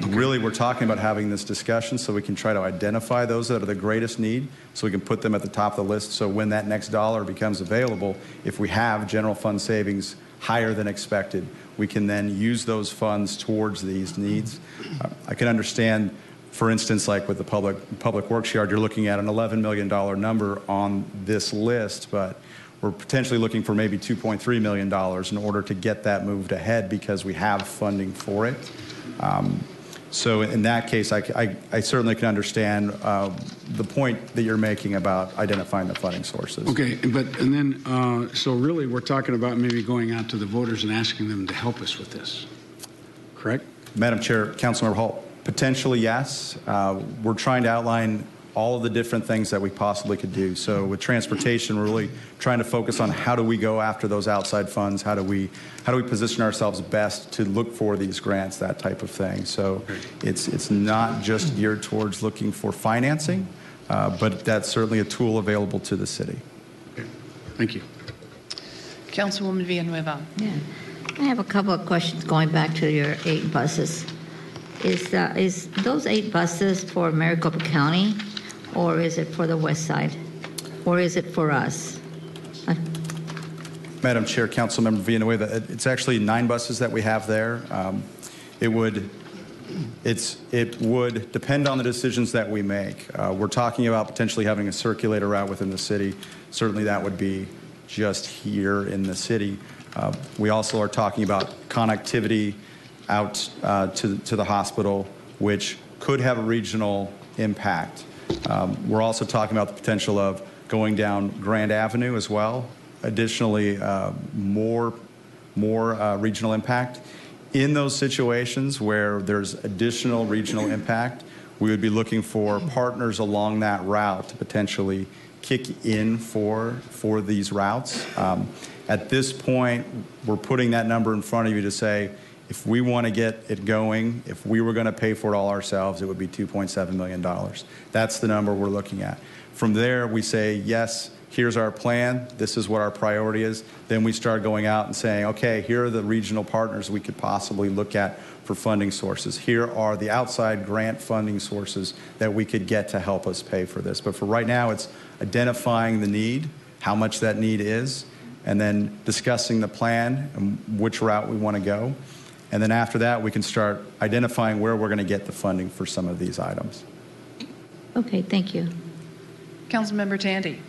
really we're talking about having this discussion so we can try to identify those that are the greatest need, so we can put them at the top of the list, so when that next dollar becomes available, if we have general fund savings higher than expected, we can then use those funds towards these needs. I can understand, for instance, like with the public works yard, you're looking at an $11 million number on this list, but we're potentially looking for maybe $2.3 million in order to get that moved ahead because we have funding for it. So in that case, I certainly can understand the point that you're making about identifying the funding sources. Okay, so really we're talking about maybe going out to the voters and asking them to help us with this, correct? Madam Chair, Councilmember Hall, potentially yes. We're trying to outline all of the different things that we possibly could do. So with transportation, we're really trying to focus on how do we go after those outside funds, how do we position ourselves best to look for these grants, that type of thing. So it's not just geared towards looking for financing, but that's certainly a tool available to the city. Okay. Thank you. Councilwoman Villanueva. Yeah. I have a couple of questions going back to your 8 buses. Is those 8 buses for Maricopa County, or is it for the west side, or is it for us? Madam Chair, Councilmember Villanueva, it's actually 9 buses that we have there. It would depend on the decisions that we make. We're talking about potentially having a circulator route within the city. Certainly that would be just here in the city. We also are talking about connectivity out to the hospital, which could have a regional impact. We're also talking about the potential of going down Grand Avenue as well. Additionally, more regional impact. In those situations where there's additional regional impact, we would be looking for partners along that route to potentially kick in for these routes. At this point, we're putting that number in front of you to say, if we want to get it going, if we were going to pay for it all ourselves, it would be $2.7 million. That's the number we're looking at. From there, we say, yes, here's our plan. This is what our priority is. Then we start going out and saying, okay, here are the regional partners we could possibly look at for funding sources. Here are the outside grant funding sources that we could get to help us pay for this. But for right now, it's identifying the need, how much that need is, and then discussing the plan and which route we want to go. And then after that, we can start identifying where we're going to get the funding for some of these items. Okay, thank you. Councilmember Tandy.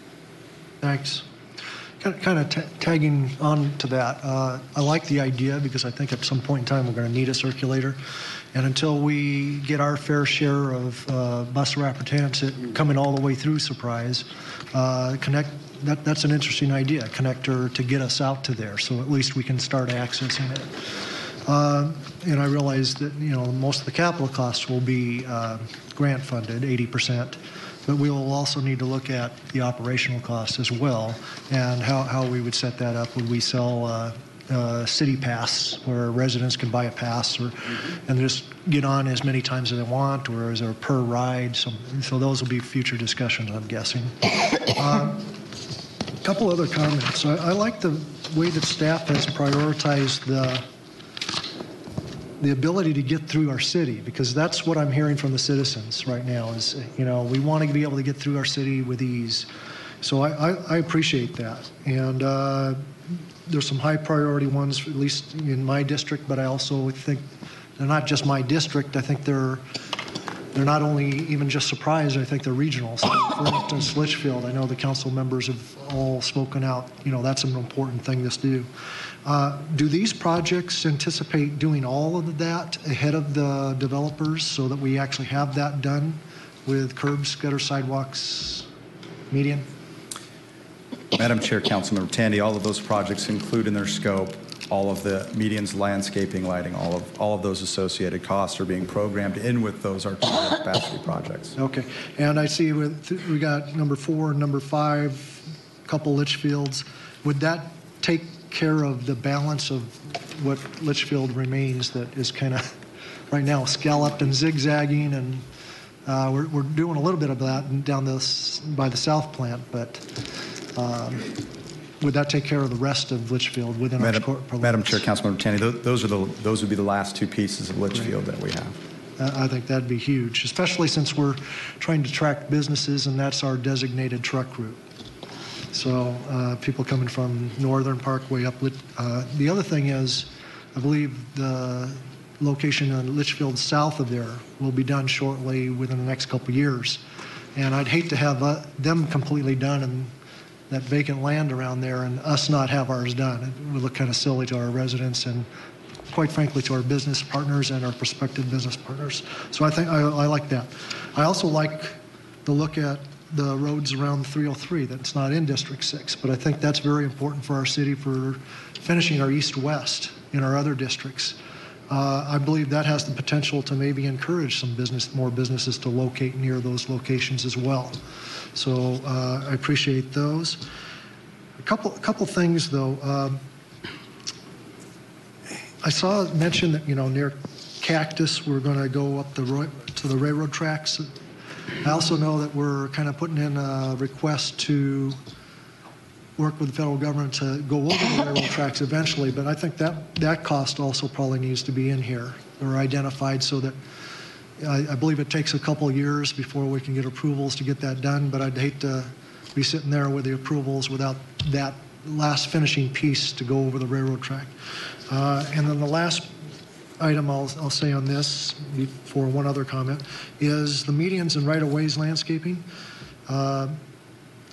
Thanks. Kind of tagging on to that, I like the idea because I think at some point in time we're going to need a circulator. And until we get our fair share of bus rapid transit coming all the way through Surprise, that's an interesting idea, connector to get us out to there, so at least we can start accessing it. And I realize that most of the capital costs will be grant funded, 80%. But we will also need to look at the operational costs as well and how we would set that up. Would we sell city pass where residents can buy a pass and just get on as many times as they want, or is there per ride? So those will be future discussions, I'm guessing. A couple other comments. I like the way that staff has prioritized the ability to get through our city, because that's what I'm hearing from the citizens right now is, we want to be able to get through our city with ease. So I appreciate that. And there's some high priority ones, at least in my district, but I also think they're not just my district. I think they're not only even just Surprise, I think they're regional. So for instance, Litchfield, I know the council members have all spoken out, that's an important thing to do. Do these projects anticipate doing all of that ahead of the developers so that we actually have that done with curbs, gutter, sidewalks, median? Madam Chair, Councilmember Tandy, all of those projects include in their scope all of the medians, landscaping, lighting, all of those associated costs are being programmed in with those arterial capacity projects. Okay, and I see we got number 4 and number 5, a couple Litchfields. Would that take care of the balance of what Litchfield remains that is kind of right now scalloped and zigzagging, and we're doing a little bit of that down by the South Plant, but would that take care of the rest of Litchfield within our Madam Chair, Councilmember Tandy, those would be the last 2 pieces of Litchfield that we have. I think that'd be huge, especially since we're trying to track businesses, and that's our designated truck route. So people coming from Northern Parkway up. The other thing is, I believe the location on Litchfield south of there will be done shortly within the next couple of years. And I'd hate to have them completely done and that vacant land around there and us not have ours done. It would look kind of silly to our residents and quite frankly to our business partners and our prospective business partners. So I think I like that. I also like the look at the roads around 303 that's not in District 6, but I think that's very important for our city for finishing our east-west in our other districts. I believe that has the potential to maybe encourage more businesses to locate near those locations as well. So I appreciate those. A couple things though. I saw it mentioned that near Cactus we're going to go up to the railroad tracks. I also know that we're kind of putting in a request to work with the federal government to go over the railroad tracks eventually, but I think that cost also probably needs to be in here or identified so that I believe it takes a couple of years before we can get approvals to get that done, but I'd hate to be sitting there with the approvals without that last finishing piece to go over the railroad track. And then the last item I'll say on this before one other comment is the medians and right-of-ways landscaping.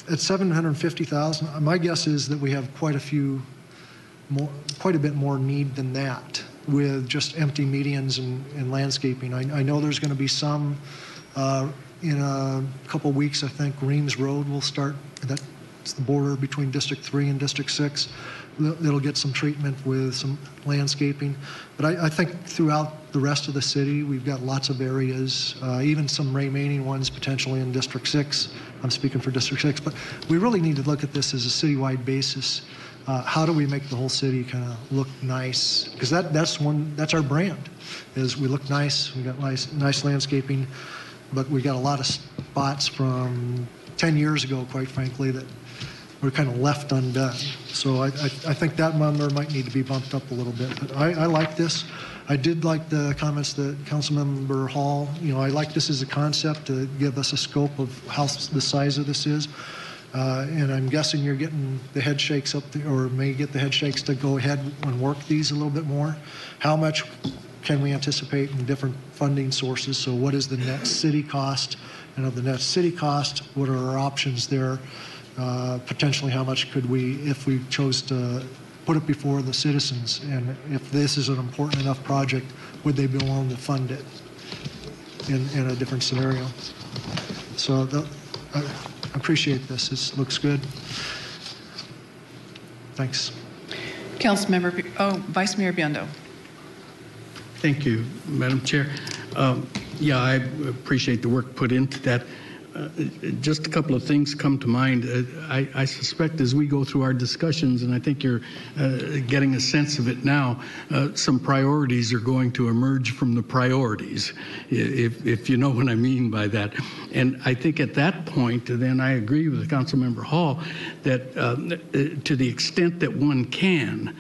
At $750,000, my guess is that we have quite a bit more need than that with just empty medians and landscaping. I know there's going to be some in a couple weeks. I think Reams Road will start. That's the border between District 3 and District 6. It'll get some treatment with some landscaping. But I think throughout the rest of the city, we've got lots of areas, even some remaining ones potentially in District 6. I'm speaking for District 6. But we really need to look at this as a citywide basis. How do we make the whole city kind of look nice? Because that's our brand, is we look nice, we got nice landscaping, but we got a lot of spots from 10 years ago, quite frankly, that were kind of left undone. So I think that number might need to be bumped up a little bit. But I like this. I did like the comments that Councilmember Hall, I like this as a concept to give us a scope of how the size of this is. And I'm guessing you're getting the head shakes up there, or may get the head shakes to go ahead and work these a little bit more. How much can we anticipate in different funding sources? So what is the net city cost? And of the net city cost, what are our options there? Potentially, how much could we, if we chose to put it before the citizens, and if this is an important enough project, would they be willing to fund it in a different scenario? So I appreciate this. This looks good. Thanks. Vice Mayor Biondo. Thank you, Madam Chair. Yeah, I appreciate the work put into that. Just a couple of things come to mind. I suspect as we go through our discussions, and I think you're getting a sense of it now, some priorities are going to emerge from the priorities, if you know what I mean by that. And I think at that point, then I agree with Councilmember Hall that to the extent that one can,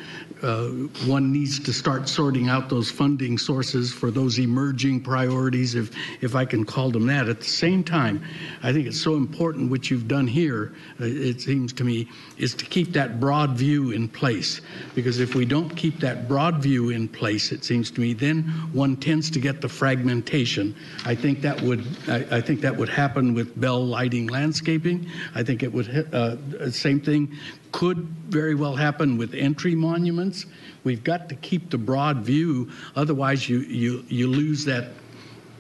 one needs to start sorting out those funding sources for those emerging priorities, if I can call them that. At the same time, I think it's so important what you've done here, it seems to me, is to keep that broad view in place. Because if we don't keep that broad view in place, it seems to me, then one tends to get the fragmentation. I think that would happen with Bell Lighting Landscaping. I think it would, same thing could very well happen with entry monuments. We've got to keep the broad view, otherwise you lose that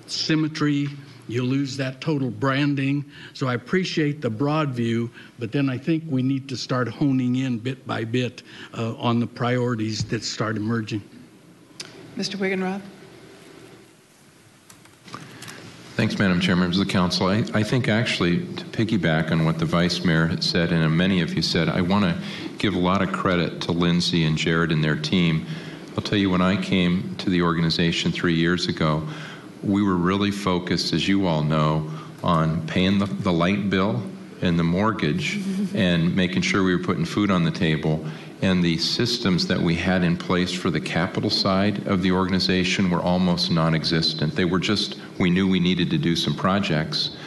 symmetry, you lose that total branding. So I appreciate the broad view, but then I think we need to start honing in bit by bit on the priorities that start emerging. Mr. Wiggenroth. Thanks, Madam Chair, members of the Council. I think actually, to piggyback on what the Vice Mayor had said, and many of you said, I want to give a lot of credit to Lindsay and Jared and their team. I'll tell you, when I came to the organization 3 years ago, we were really focused, as you all know, on paying the light bill and the mortgage and making sure we were putting food on the table. And the systems that we had in place for the capital side of the organization were almost non-existent. They were just, we knew we needed to do some projects.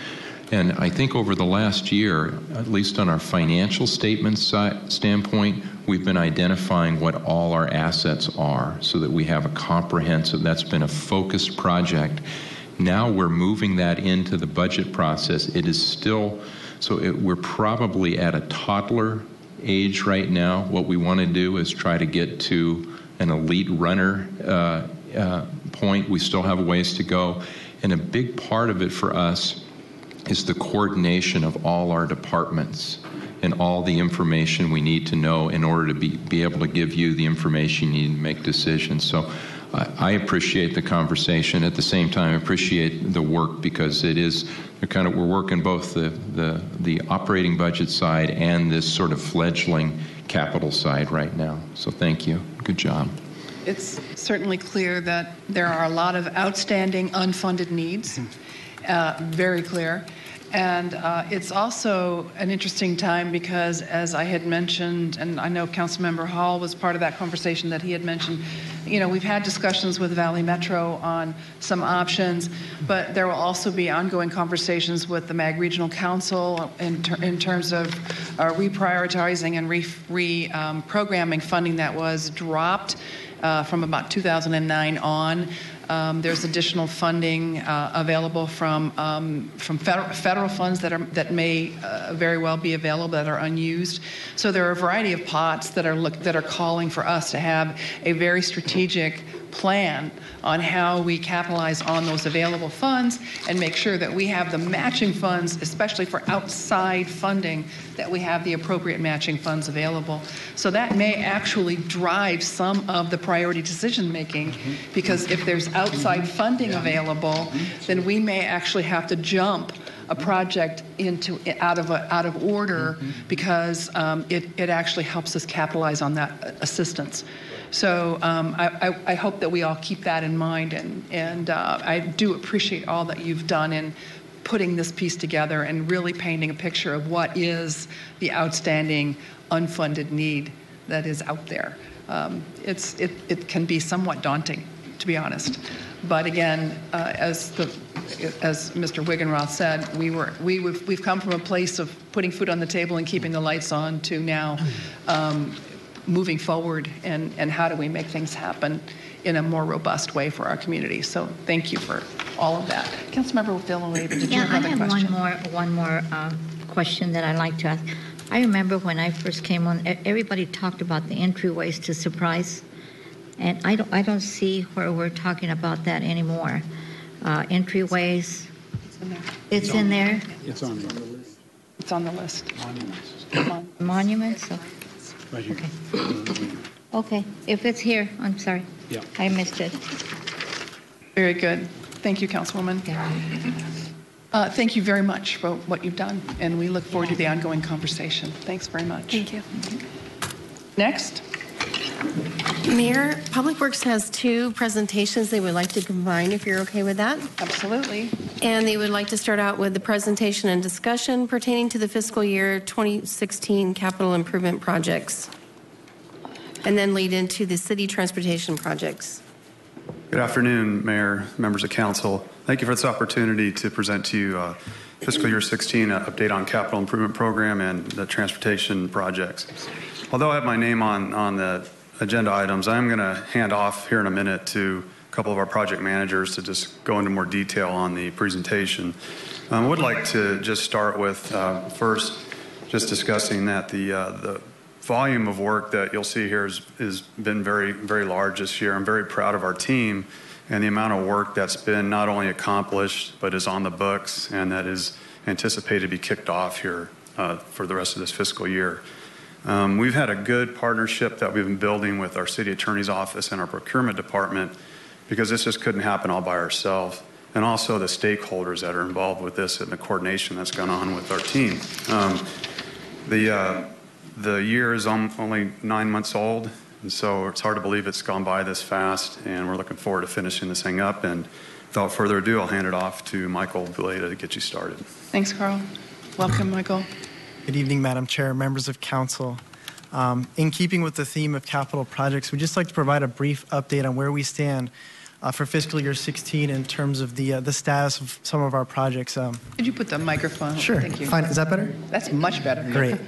And I think over the last year, at least on our financial statements standpoint, we've been identifying what all our assets are so that we have a comprehensive, that's been a focused project. Now we're moving that into the budget process. It is still, we're probably at a toddler age right now. What we want to do is try to get to an elite runner point. We still have a ways to go. And a big part of it for us is the coordination of all our departments and all the information we need to know in order to be able to give you the information you need to make decisions. So I appreciate the conversation. At the same time, I appreciate the work, because it is we're working both the operating budget side and this sort of fledgling capital side right now. So thank you. Good job. It's certainly clear that there are a lot of outstanding unfunded needs, very clear. And it's also an interesting time because, as I had mentioned, and I know Councilmember Hall was part of that conversation that he had mentioned, we've had discussions with Valley Metro on some options, but there will also be ongoing conversations with the MAG Regional Council in terms of reprioritizing and reprogramming funding that was dropped from about 2009 on. There's additional funding available from federal funds that may very well be available that are unused. So there are a variety of pots that are calling for us to have a very strategic plan on how we capitalize on those available funds and make sure that we have the matching funds, especially for outside funding, that we have the appropriate matching funds available. So that may actually drive some of the priority decision making, because if there's outside funding available, then we may actually have to jump a project out of order because it actually helps us capitalize on that assistance. So I hope that we all keep that in mind, and I do appreciate all that you've done in putting this piece together and really painting a picture of what is the outstanding unfunded need that is out there. It can be somewhat daunting. to be honest. But again, as Mr. Wiggenroth said, we've come from a place of putting food on the table and keeping the lights on to now moving forward and how do we make things happen in a more robust way for our community. So thank you for all of that. Councilmember Villanueva, did you have another question? I have one more question that I'd like to ask. I remember when I first came on, everybody talked about the entryways to Surprise, and I don't see where we're talking about that anymore. Entryways. It's in there. It's on the list. It's on the list. Monuments. Monuments. Right here. Okay. If it's here, I'm sorry. Yeah. I missed it. Very good. Thank you, Councilwoman. Thank you very much for what you've done, and we look forward to the ongoing conversation. Thanks very much. Thank you. Next. Mayor, Public Works has two presentations they would like to combine, if you're okay with that. Absolutely. And they would like to start out with the presentation and discussion pertaining to the fiscal year 2016 capital improvement projects, and then lead into the city transportation projects. Good afternoon, Mayor, members of council. Thank you for this opportunity to present to you fiscal year 16 update on capital improvement program and the transportation projects. Although I have my name on the agenda items, I'm going to hand off here in a minute to a couple of our project managers to just go into more detail on the presentation. I would like to just start with first just discussing that the volume of work that you'll see here has been very, very large this year. I'm very proud of our team and the amount of work that's been not only accomplished, but is on the books and that is anticipated to be kicked off here for the rest of this fiscal year. We've had a good partnership that we've been building with our city attorney's office and our procurement department because this just couldn't happen all by ourselves, and also the stakeholders that are involved with this and the coordination that's gone on with our team. The year is only 9 months old, and so it's hard to believe it's gone by this fast, and we're looking forward to finishing this thing up. And without further ado, I'll hand it off to Michael Vileda to get you started. Thanks, Carl. Welcome, Michael. Good evening, Madam Chair, members of council. In keeping with the theme of capital projects, we'd just like to provide a brief update on where we stand for fiscal year 16 in terms of the status of some of our projects. Could you put the microphone? Sure. Thank you. Fine. Is that better? That's much better. Great.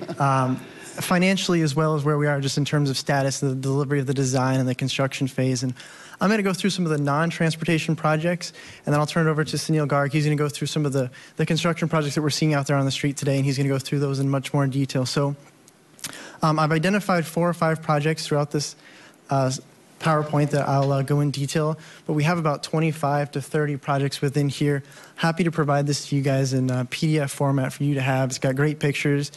Financially, as well as where we are just in terms of status, the delivery of the design and the construction phase. And I'm going to go through some of the non-transportation projects, and then I'll turn it over to Sunil Garg. He's going to go through some of the construction projects that we're seeing out there on the street today, and he's going to go through those in much more detail. So I've identified 4 or 5 projects throughout this PowerPoint that I'll go in detail, but we have about 25 to 30 projects within here. Happy to provide this to you guys in PDF format for you to have. It's got great pictures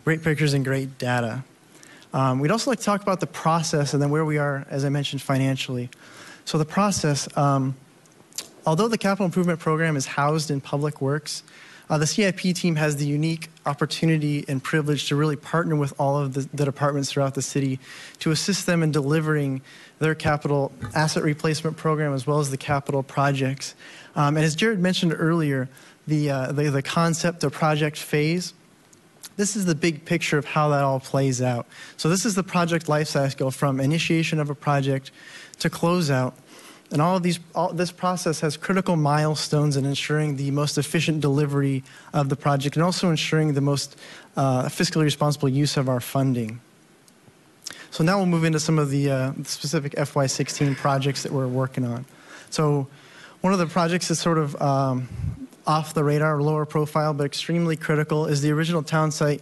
and great data. We'd also like to talk about the process and then where we are, as I mentioned, financially. So the process, although the capital improvement program is housed in Public Works, the CIP team has the unique opportunity and privilege to really partner with all of the departments throughout the city to assist them in delivering their capital asset replacement program as well as the capital projects. And as Jared mentioned earlier, the concept of project phase, this is the big picture of how that all plays out. So this is the project life cycle from initiation of a project to closeout. And this process has critical milestones in ensuring the most efficient delivery of the project and also ensuring the most fiscally responsible use of our funding. So now we'll move into some of the specific FY16 projects that we're working on. So one of the projects that's sort of off the radar, lower profile, but extremely critical is the original town site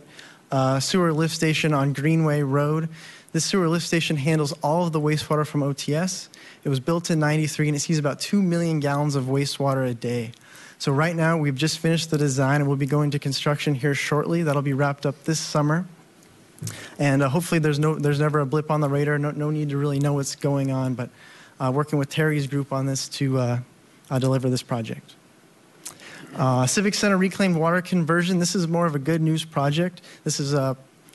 sewer lift station on Greenway Road. This sewer lift station handles all of the wastewater from OTS. It was built in '93 and it sees about 2 million gallons of wastewater a day. So right now we've just finished the design and we'll be going to construction here shortly. That'll be wrapped up this summer. And hopefully there's never a blip on the radar, no need to really know what's going on, but working with Terry's group on this to deliver this project. Civic Center reclaimed water conversion. This is more of a good news project. This is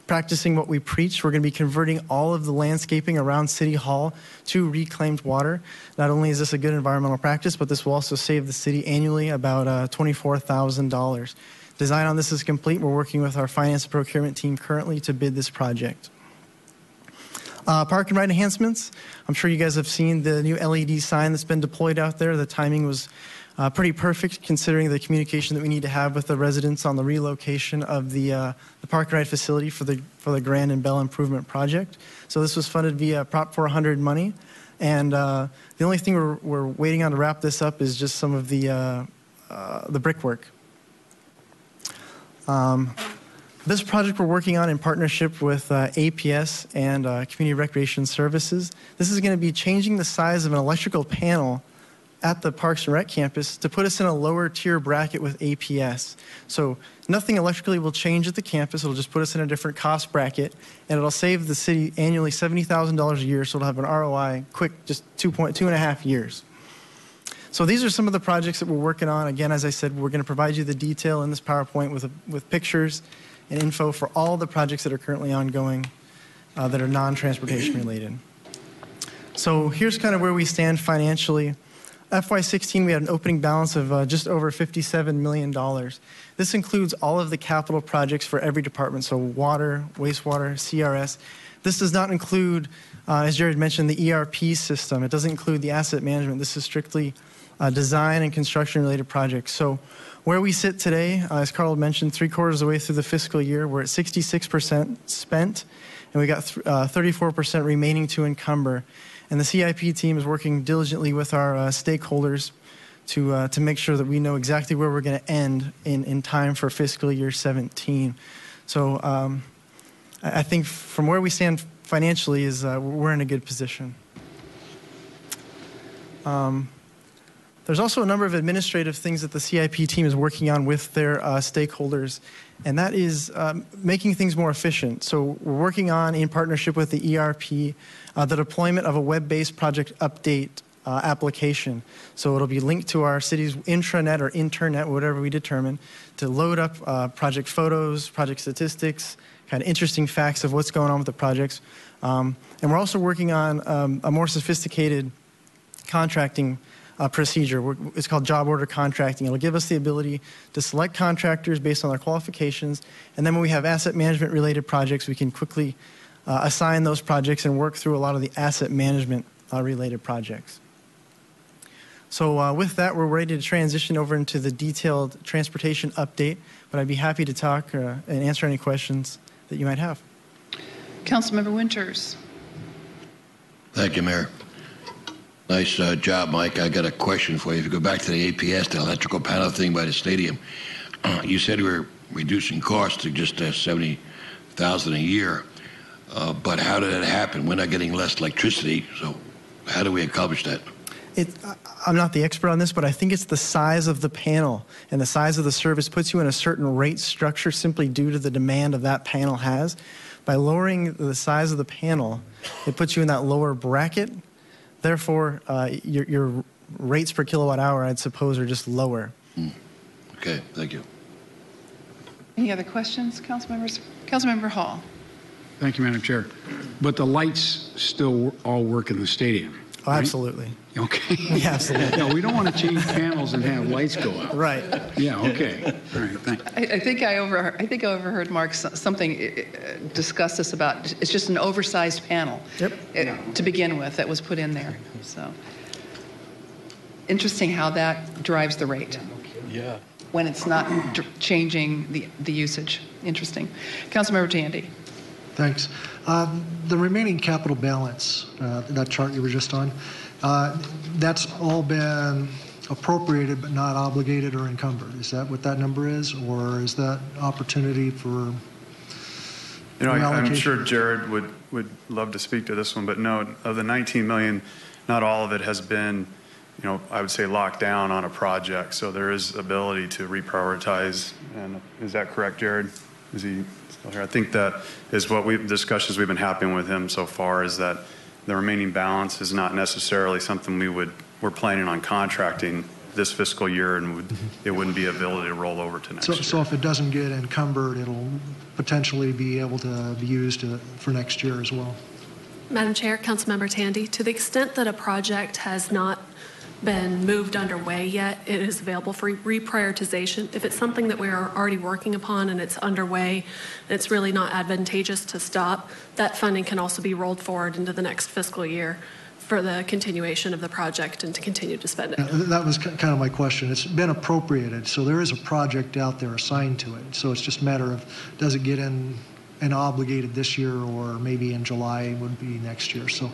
practicing what we preach. We're going to be converting all of the landscaping around City Hall to reclaimed water. Not only is this a good environmental practice, but this will also save the city annually about $24,000. Design on this is complete. We're working with our finance and procurement team currently to bid this project. Park and ride enhancements. I'm sure you guys have seen the new LED sign that's been deployed out there. The timing was pretty perfect considering the communication that we need to have with the residents on the relocation of the park and ride facility for the Grand and Bell Improvement Project. So this was funded via Prop 400 money. And the only thing we're waiting on to wrap this up is just some of the brickwork. This project we're working on in partnership with APS and Community Recreation Services. This is going to be changing the size of an electrical panel at the Parks and Rec campus to put us in a lower tier bracket with APS. So nothing electrically will change at the campus. It'll just put us in a different cost bracket, and it'll save the city annually $70,000 a year, so it'll have an ROI quick, just 2.5 years. So these are some of the projects that we're working on. Again, as I said, we're going to provide you the detail in this PowerPoint with pictures and info for all the projects that are currently ongoing that are non-transportation related. So here's kind of where we stand financially. FY16, we had an opening balance of just over $57 million. This includes all of the capital projects for every department, so water, wastewater, CRS. This does not include, as Jared mentioned, the ERP system. It doesn't include the asset management. This is strictly design and construction related projects. So where we sit today, as Carl mentioned, 3/4 of the way through the fiscal year, we're at 66% spent, and we got 34% remaining to encumber. And the CIP team is working diligently with our stakeholders to make sure that we know exactly where we're going to end in time for fiscal year 17. So I think from where we stand financially is we're in a good position. There's also a number of administrative things that the CIP team is working on with their stakeholders, and that is making things more efficient. So we're working on, in partnership with the ERP, the deployment of a web-based project update application. So it'll be linked to our city's intranet or internet, whatever we determine, to load up project photos, project statistics, kind of interesting facts of what's going on with the projects. And we're also working on a more sophisticated contracting procedure. It's called job order contracting. It'll give us the ability to select contractors based on their qualifications, and then when we have asset management related projects, we can quickly assign those projects and work through a lot of the asset management related projects. So with that, we're ready to transition over into the detailed transportation update, but I'd be happy to talk and answer any questions that you might have. Councilmember Winters. Thank you, Mayor. Nice job, Mike. I got a question for you. If you go back to the APS, the electrical panel thing by the stadium, you said we were reducing costs to just $70,000 a year. But how did that happen? We're not getting less electricity, so how do we accomplish that? I'm not the expert on this, but I think it's the size of the panel and the size of the service puts you in a certain rate structure simply due to the demand of that panel has. By lowering the size of the panel, it puts you in that lower bracket. Therefore, your rates per kilowatt hour, I'd suppose, are just lower. Okay, thank you. Any other questions, council members? Councilmember Hall. Thank you, Madam Chair. But the lights still all work in the stadium. Oh, right? Absolutely. Okay. Yeah, absolutely. No, we don't want to change panels and have lights go out. Right. Yeah. Okay. All right. Thanks. I think I overheard Mark something discuss this about. It's just an oversized panel. Yep. To begin with, that was put in there. So interesting how that drives the rate. Yeah. When it's not changing the usage. Interesting. Councilmember Tandy. Thanks. The remaining capital balance, that chart you were just on, that's all been appropriated but not obligated or encumbered. Is that what that number is, or is that opportunity for I'm sure Jared would love to speak to this one, but no, of the $19 million, not all of it has been, I would say locked down on a project. So there is ability to reprioritize. And is that correct, Jared? Is he still here? I think that is what discussions we've been having with him so far, is that the remaining balance is not necessarily something we're planning on contracting this fiscal year, and it wouldn't be ability to roll over to next year. So if it doesn't get encumbered, it'll potentially be able to be used for next year as well. Madam Chair, Councilmember Tandy, to the extent that a project has not been moved underway yet, it is available for reprioritization. If it's something that we are already working upon and it's underway, and it's really not advantageous to stop, that funding can also be rolled forward into the next fiscal year for the continuation of the project and to continue to spend it. That was kind of my question. It's been appropriated, so there is a project out there assigned to it. So it's just a matter of, does it get in and obligated this year, or maybe in July would be next year. So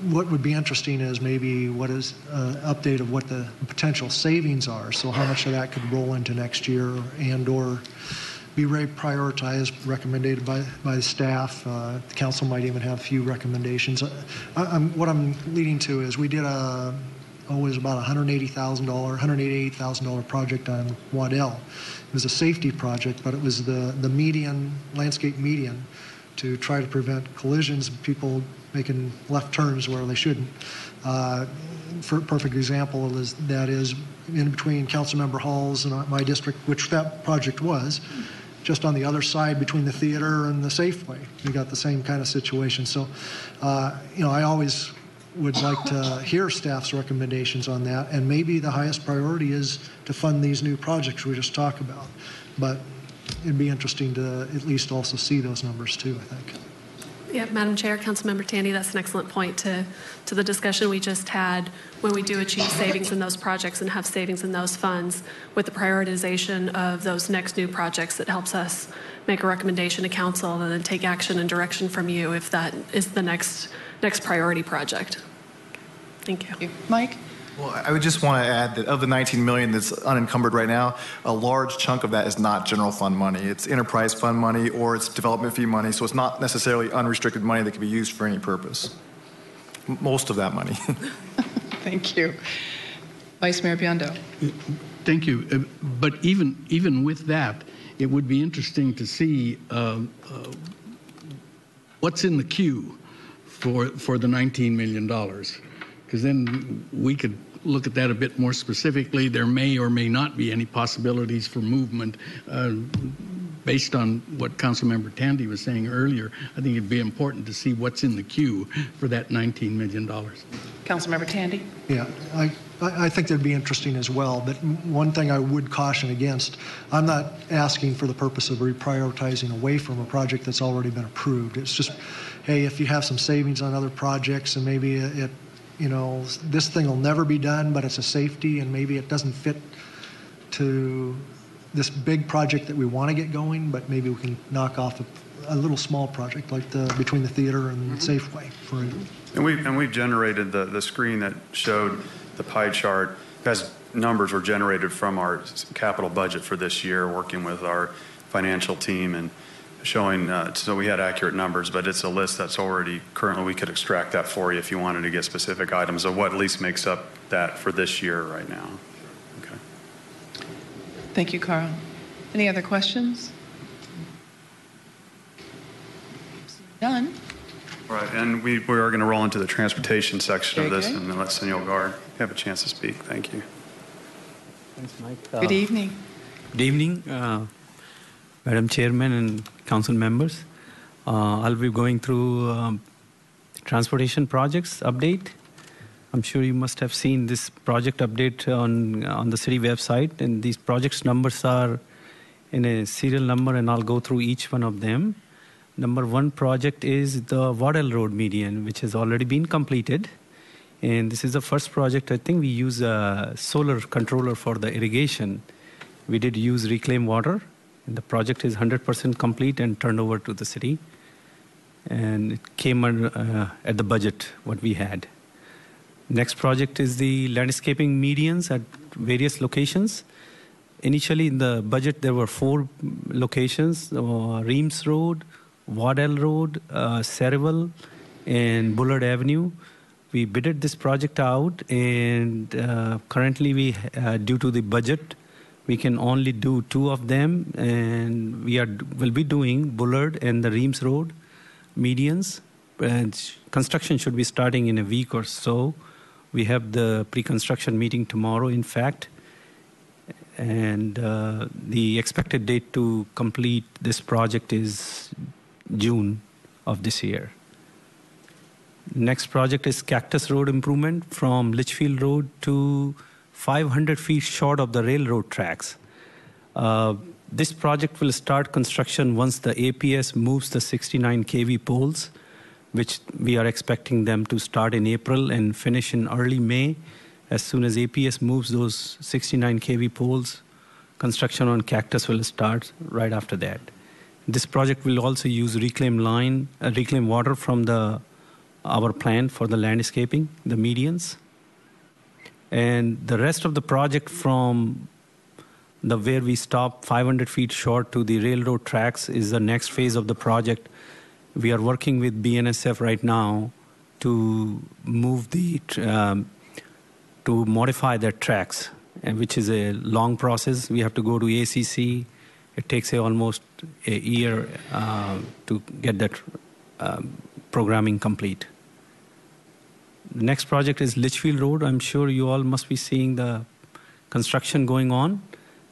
what would be interesting is maybe what is an update of what the potential savings are. So how much of that could roll into next year and or be prioritized, recommended by the staff. The council might even have a few recommendations. What I'm leading to is we did was about $188,000 project on Waddell. It was a safety project, but it was the median, landscape median, to try to prevent collisions of people making left turns where they shouldn't. For a perfect example is in between Councilmember Hall's and my district, which that project was, just on the other side between the theater and the Safeway. We got the same kind of situation. So, I always would like to hear staff's recommendations on that, and maybe the highest priority is to fund these new projects we just talked about. But it'd be interesting to at least also see those numbers too, I think. Yeah, Madam Chair, Councilmember Tandy, that's an excellent point to the discussion we just had. When we do achieve savings in those projects and have savings in those funds, with the prioritization of those next new projects, it helps us make a recommendation to council and then take action and direction from you if that is the next priority project. Thank you. Mike? Well, I would just want to add that of the $19 million that's unencumbered right now, a large chunk of that is not general fund money. It's enterprise fund money or it's development fee money, so it's not necessarily unrestricted money that can be used for any purpose. Most of that money. Thank you. Vice Mayor Biondo. Thank you. But even with that, it would be interesting to see what's in the queue for the $19 million. Because then we could look at that a bit more specifically. There may or may not be any possibilities for movement based on what Councilmember Tandy was saying earlier. I think it'd be important to see what's in the queue for that $19 million. Councilmember Tandy? Yeah, I think that'd be interesting as well. But one thing I would caution against, I'm not asking for the purpose of reprioritizing away from a project that's already been approved. It's just, hey, if you have some savings on other projects and maybe this thing will never be done, but it's a safety and maybe it doesn't fit to this big project that we want to get going, but maybe we can knock off a little small project like between the theater and Safeway. And we've generated the screen that showed the pie chart. As numbers were generated from our capital budget for this year, working with our financial team and showing, so we had accurate numbers, but it's a list that's already currently, we could extract that for you if you wanted to get specific items of what at least makes up that for this year right now. Okay. Thank you, Carl. Any other questions? Done. All right, and we are going to roll into the transportation section of this Okay. and let Senor Gard have a chance to speak. Thank you. Thanks, Mike. Good evening. Good evening, Madam Chairman and council members. I'll be going through transportation projects update. I'm sure you must have seen this project update on the city website, and these projects numbers are in a serial number, and I'll go through each one of them. Number one project is the Waddell Road median, which has already been completed. And this is the first project. I think we use a solar controller for the irrigation. We did use reclaimed water, and the project is 100% complete and turned over to the city. And it came at the budget, what we had. Next project is the landscaping medians at various locations. Initially in the budget, there were 4 locations, Reams Road, Waddell Road, Cereval, and Bullard Avenue. We bidded this project out, and currently due to the budget, we can only do 2 of them, and will be doing Bullard and the Reams Road medians. And construction should be starting in a week or so. We have the pre-construction meeting tomorrow, in fact, and the expected date to complete this project is June of this year. Next project is Cactus Road improvement from Litchfield Road to 500 feet short of the railroad tracks. This project will start construction once the APS moves the 69 kV poles, which we are expecting them to start in April and finish in early May. As soon as APS moves those 69 kV poles, construction on Cactus will start right after that. This project will also use reclaimed water from our plant for the landscaping, the medians. And the rest of the project from where we stop 500 feet short to the railroad tracks is the next phase of the project. We are working with BNSF right now to move to modify their tracks, which is a long process. We have to go to ACC. It takes almost a year to get that programming complete. The next project is Litchfield Road. I'm sure you all must be seeing the construction going on.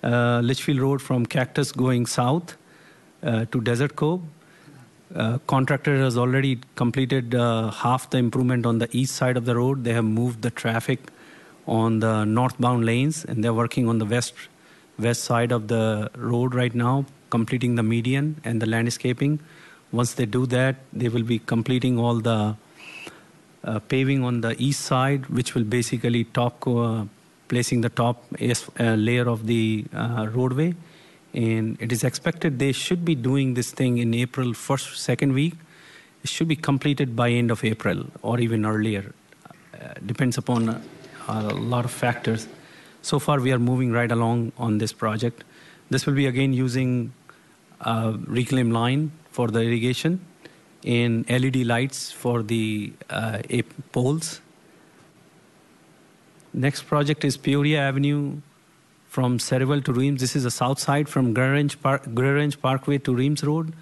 Litchfield Road from Cactus going south to Desert Cove. Contractor has already completed half the improvement on the east side of the road. They have moved the traffic on the northbound lanes, and they're working on the west side of the road right now, completing the median and the landscaping. Once they do that, they will be completing all the paving on the east side, which will basically placing the top layer of the roadway. And it is expected they should be doing this thing in April 1st, second week. It should be completed by end of April or even earlier. Depends upon a lot of factors. So far, we are moving right along on this project. This will be again using reclaim line for the irrigation and LED lights for the poles. Next project is Peoria Avenue from Cereval to Reams. This is the south side from Grey Range Parkway to Reams Road.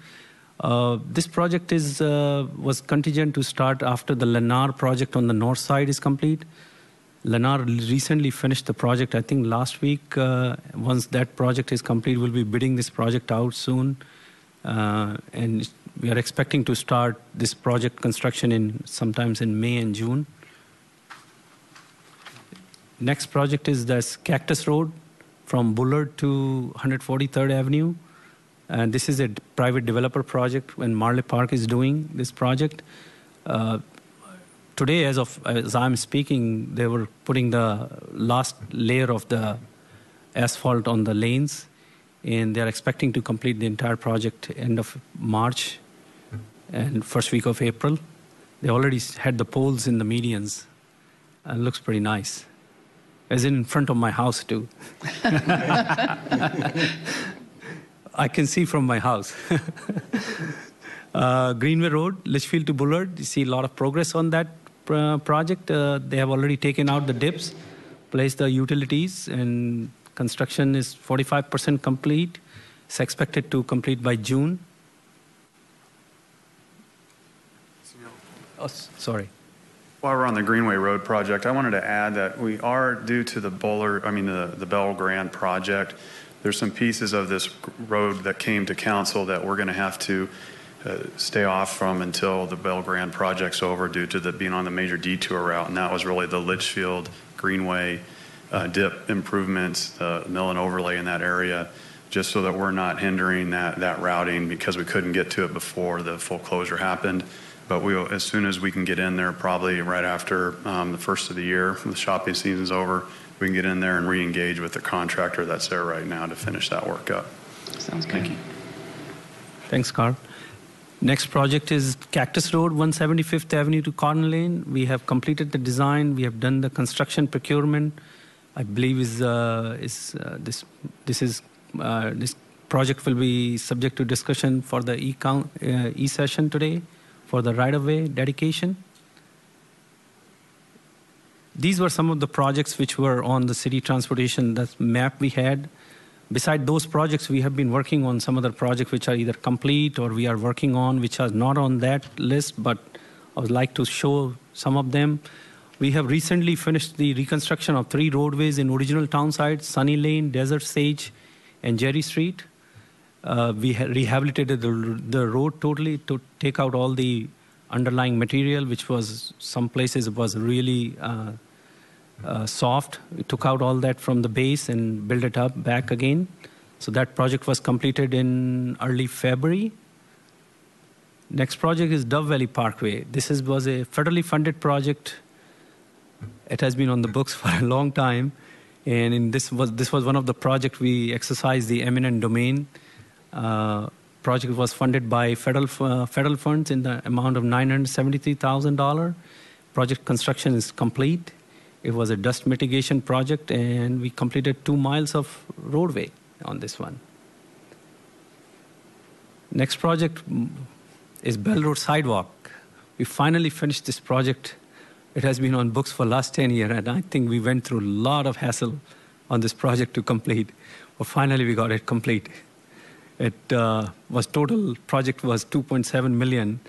This project was contingent to start after the Lennar project on the north side is complete. Lennar recently finished the project, I think, last week. Once that project is complete, we'll be bidding this project out soon. And we are expecting to start this project construction sometimes in May and June. Next project is this Cactus Road from Bullard to 143rd Avenue. And this is a private developer project when Marley Park is doing this project. Today, as I'm speaking, they were putting the last layer of the asphalt on the lanes, and they're expecting to complete the entire project end of March and first week of April. They already had the poles in the medians, and it looks pretty nice. As in front of my house, too. I can see from my house. Greenway Road, Litchfield to Bullard, you see a lot of progress on that project. They have already taken out the dips, placed the utilities, and construction is 45% complete. It's expected to complete by June. Oh, sorry. While we're on the Greenway Road project, I wanted to add that we are due to the Bell Grand project. There's some pieces of this road that came to council that we're going to have to stay off from until the Bell Grand project's over due to being on the major detour route, and that was really the Litchfield Greenway dip improvements, the mill and overlay in that area, just so that we're not hindering that routing because we couldn't get to it before the full closure happened. But as soon as we can get in there, probably right after the first of the year, when the shopping season's over, we can get in there and re-engage with the contractor that's there right now to finish that work up. Sounds good. Thank you. Thanks, Carl. Next project is Cactus Road, 175th Avenue to Corn Lane. We have completed the design. We have done the construction procurement. I believe this project will be subject to discussion for the e-session today for the right-of-way dedication. These were some of the projects which were on the city transportation, that map we had. Beside those projects, we have been working on some other projects which are either complete or we are working on, which are not on that list, but I would like to show some of them. We have recently finished the reconstruction of 3 roadways in original town sites, Sunny Lane, Desert Sage, and Jerry Street. We rehabilitated the road totally to take out all the underlying material, which was some places was really soft. We took out all that from the base and built it up back again. So that project was completed in early February. Next project is Dove Valley Parkway. This was a federally funded project. It has been on the books for a long time, and this was one of the projects we exercised the eminent domain. Project was funded by federal funds in the amount of $973,000. Project construction is complete. It was a dust mitigation project, and we completed 2 miles of roadway on this one. Next project is Bell Road Sidewalk. We finally finished this project. It has been on books for the last 10 years, and I think we went through a lot of hassle on this project to complete. But finally, we got it complete. It total project was $2.7 million,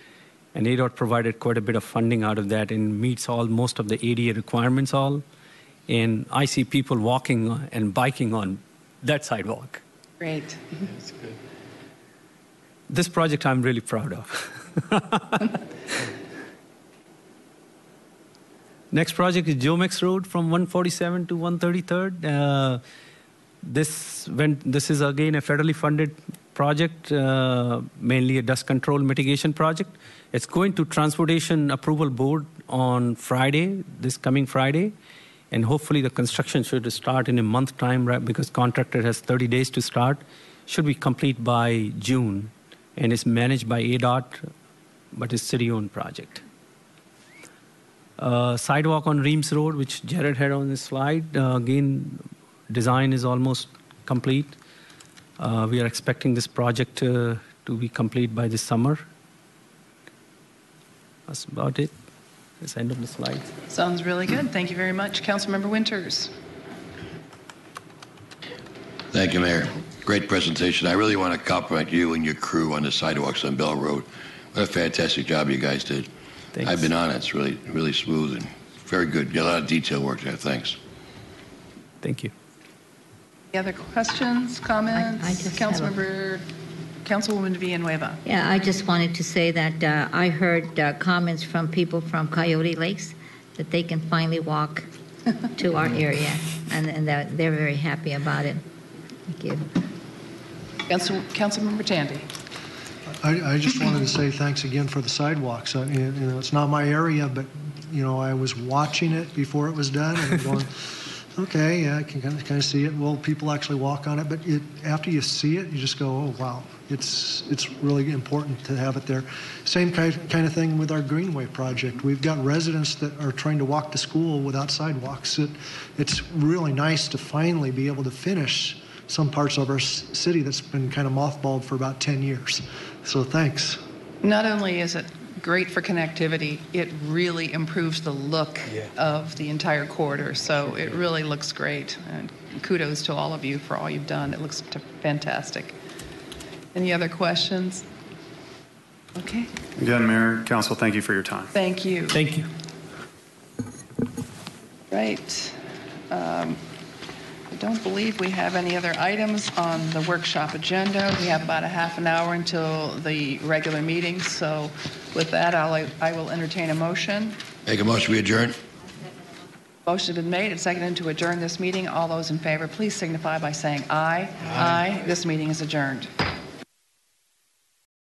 and ADOT provided quite a bit of funding out of that and meets most of the ADA requirements all. And I see people walking and biking on that sidewalk. Great. That's good. This project I'm really proud of. Next project is Jomex Road from 147 to 133rd. This is again a federally funded project, mainly a dust control mitigation project. It's going to Transportation Approval Board on Friday, this coming Friday, and hopefully the construction should start in a month time, right, because contractor has 30 days to start. Should be complete by June, and it's managed by ADOT, but it's city-owned project. Sidewalk on Reams Road, which Jared had on his slide, again, design is almost complete. We are expecting this project to be complete by this summer. That's about it. That's the end of the slide. Sounds really good. Thank you very much. Councilmember Winters. Thank you, Mayor. Great presentation. I really want to compliment you and your crew on the sidewalks on Bell Road. What a fantastic job you guys did. Thanks. I've been on it. It's really, really smooth and very good. Got a lot of detail work there. Thanks. Thank you. Any other questions, comments? I just Councilwoman Villanueva. Yeah, I just wanted to say that I heard comments from people from Coyote Lakes that they can finally walk to our area, and they're very happy about it. Thank you. Councilmember Tandy. I just wanted to say thanks again for the sidewalks. It's not my area, but I was watching it before it was done and going, okay, yeah, I can kind of see it. Will people actually walk on it? But after you see it, you just go, oh wow, it's really important to have it there. Same kind of thing with our Greenway project. We've got residents that are trying to walk to school without sidewalks. It's really nice to finally be able to finish some parts of our city that's been kind of mothballed for about 10 years. So thanks. Not only is it great for connectivity, it really improves the look of the entire corridor. So it really looks great. And kudos to all of you for all you've done. It looks fantastic. Any other questions? Okay. Again, Mayor, Council, thank you for your time. Thank you. Thank you. Right. I don't believe we have any other items on the workshop agenda. We have about a half an hour until the regular meeting. So with that, I will entertain a motion. Make a motion, we adjourn. Motion has been made and seconded to adjourn this meeting. All those in favor, please signify by saying aye. Aye. This meeting is adjourned.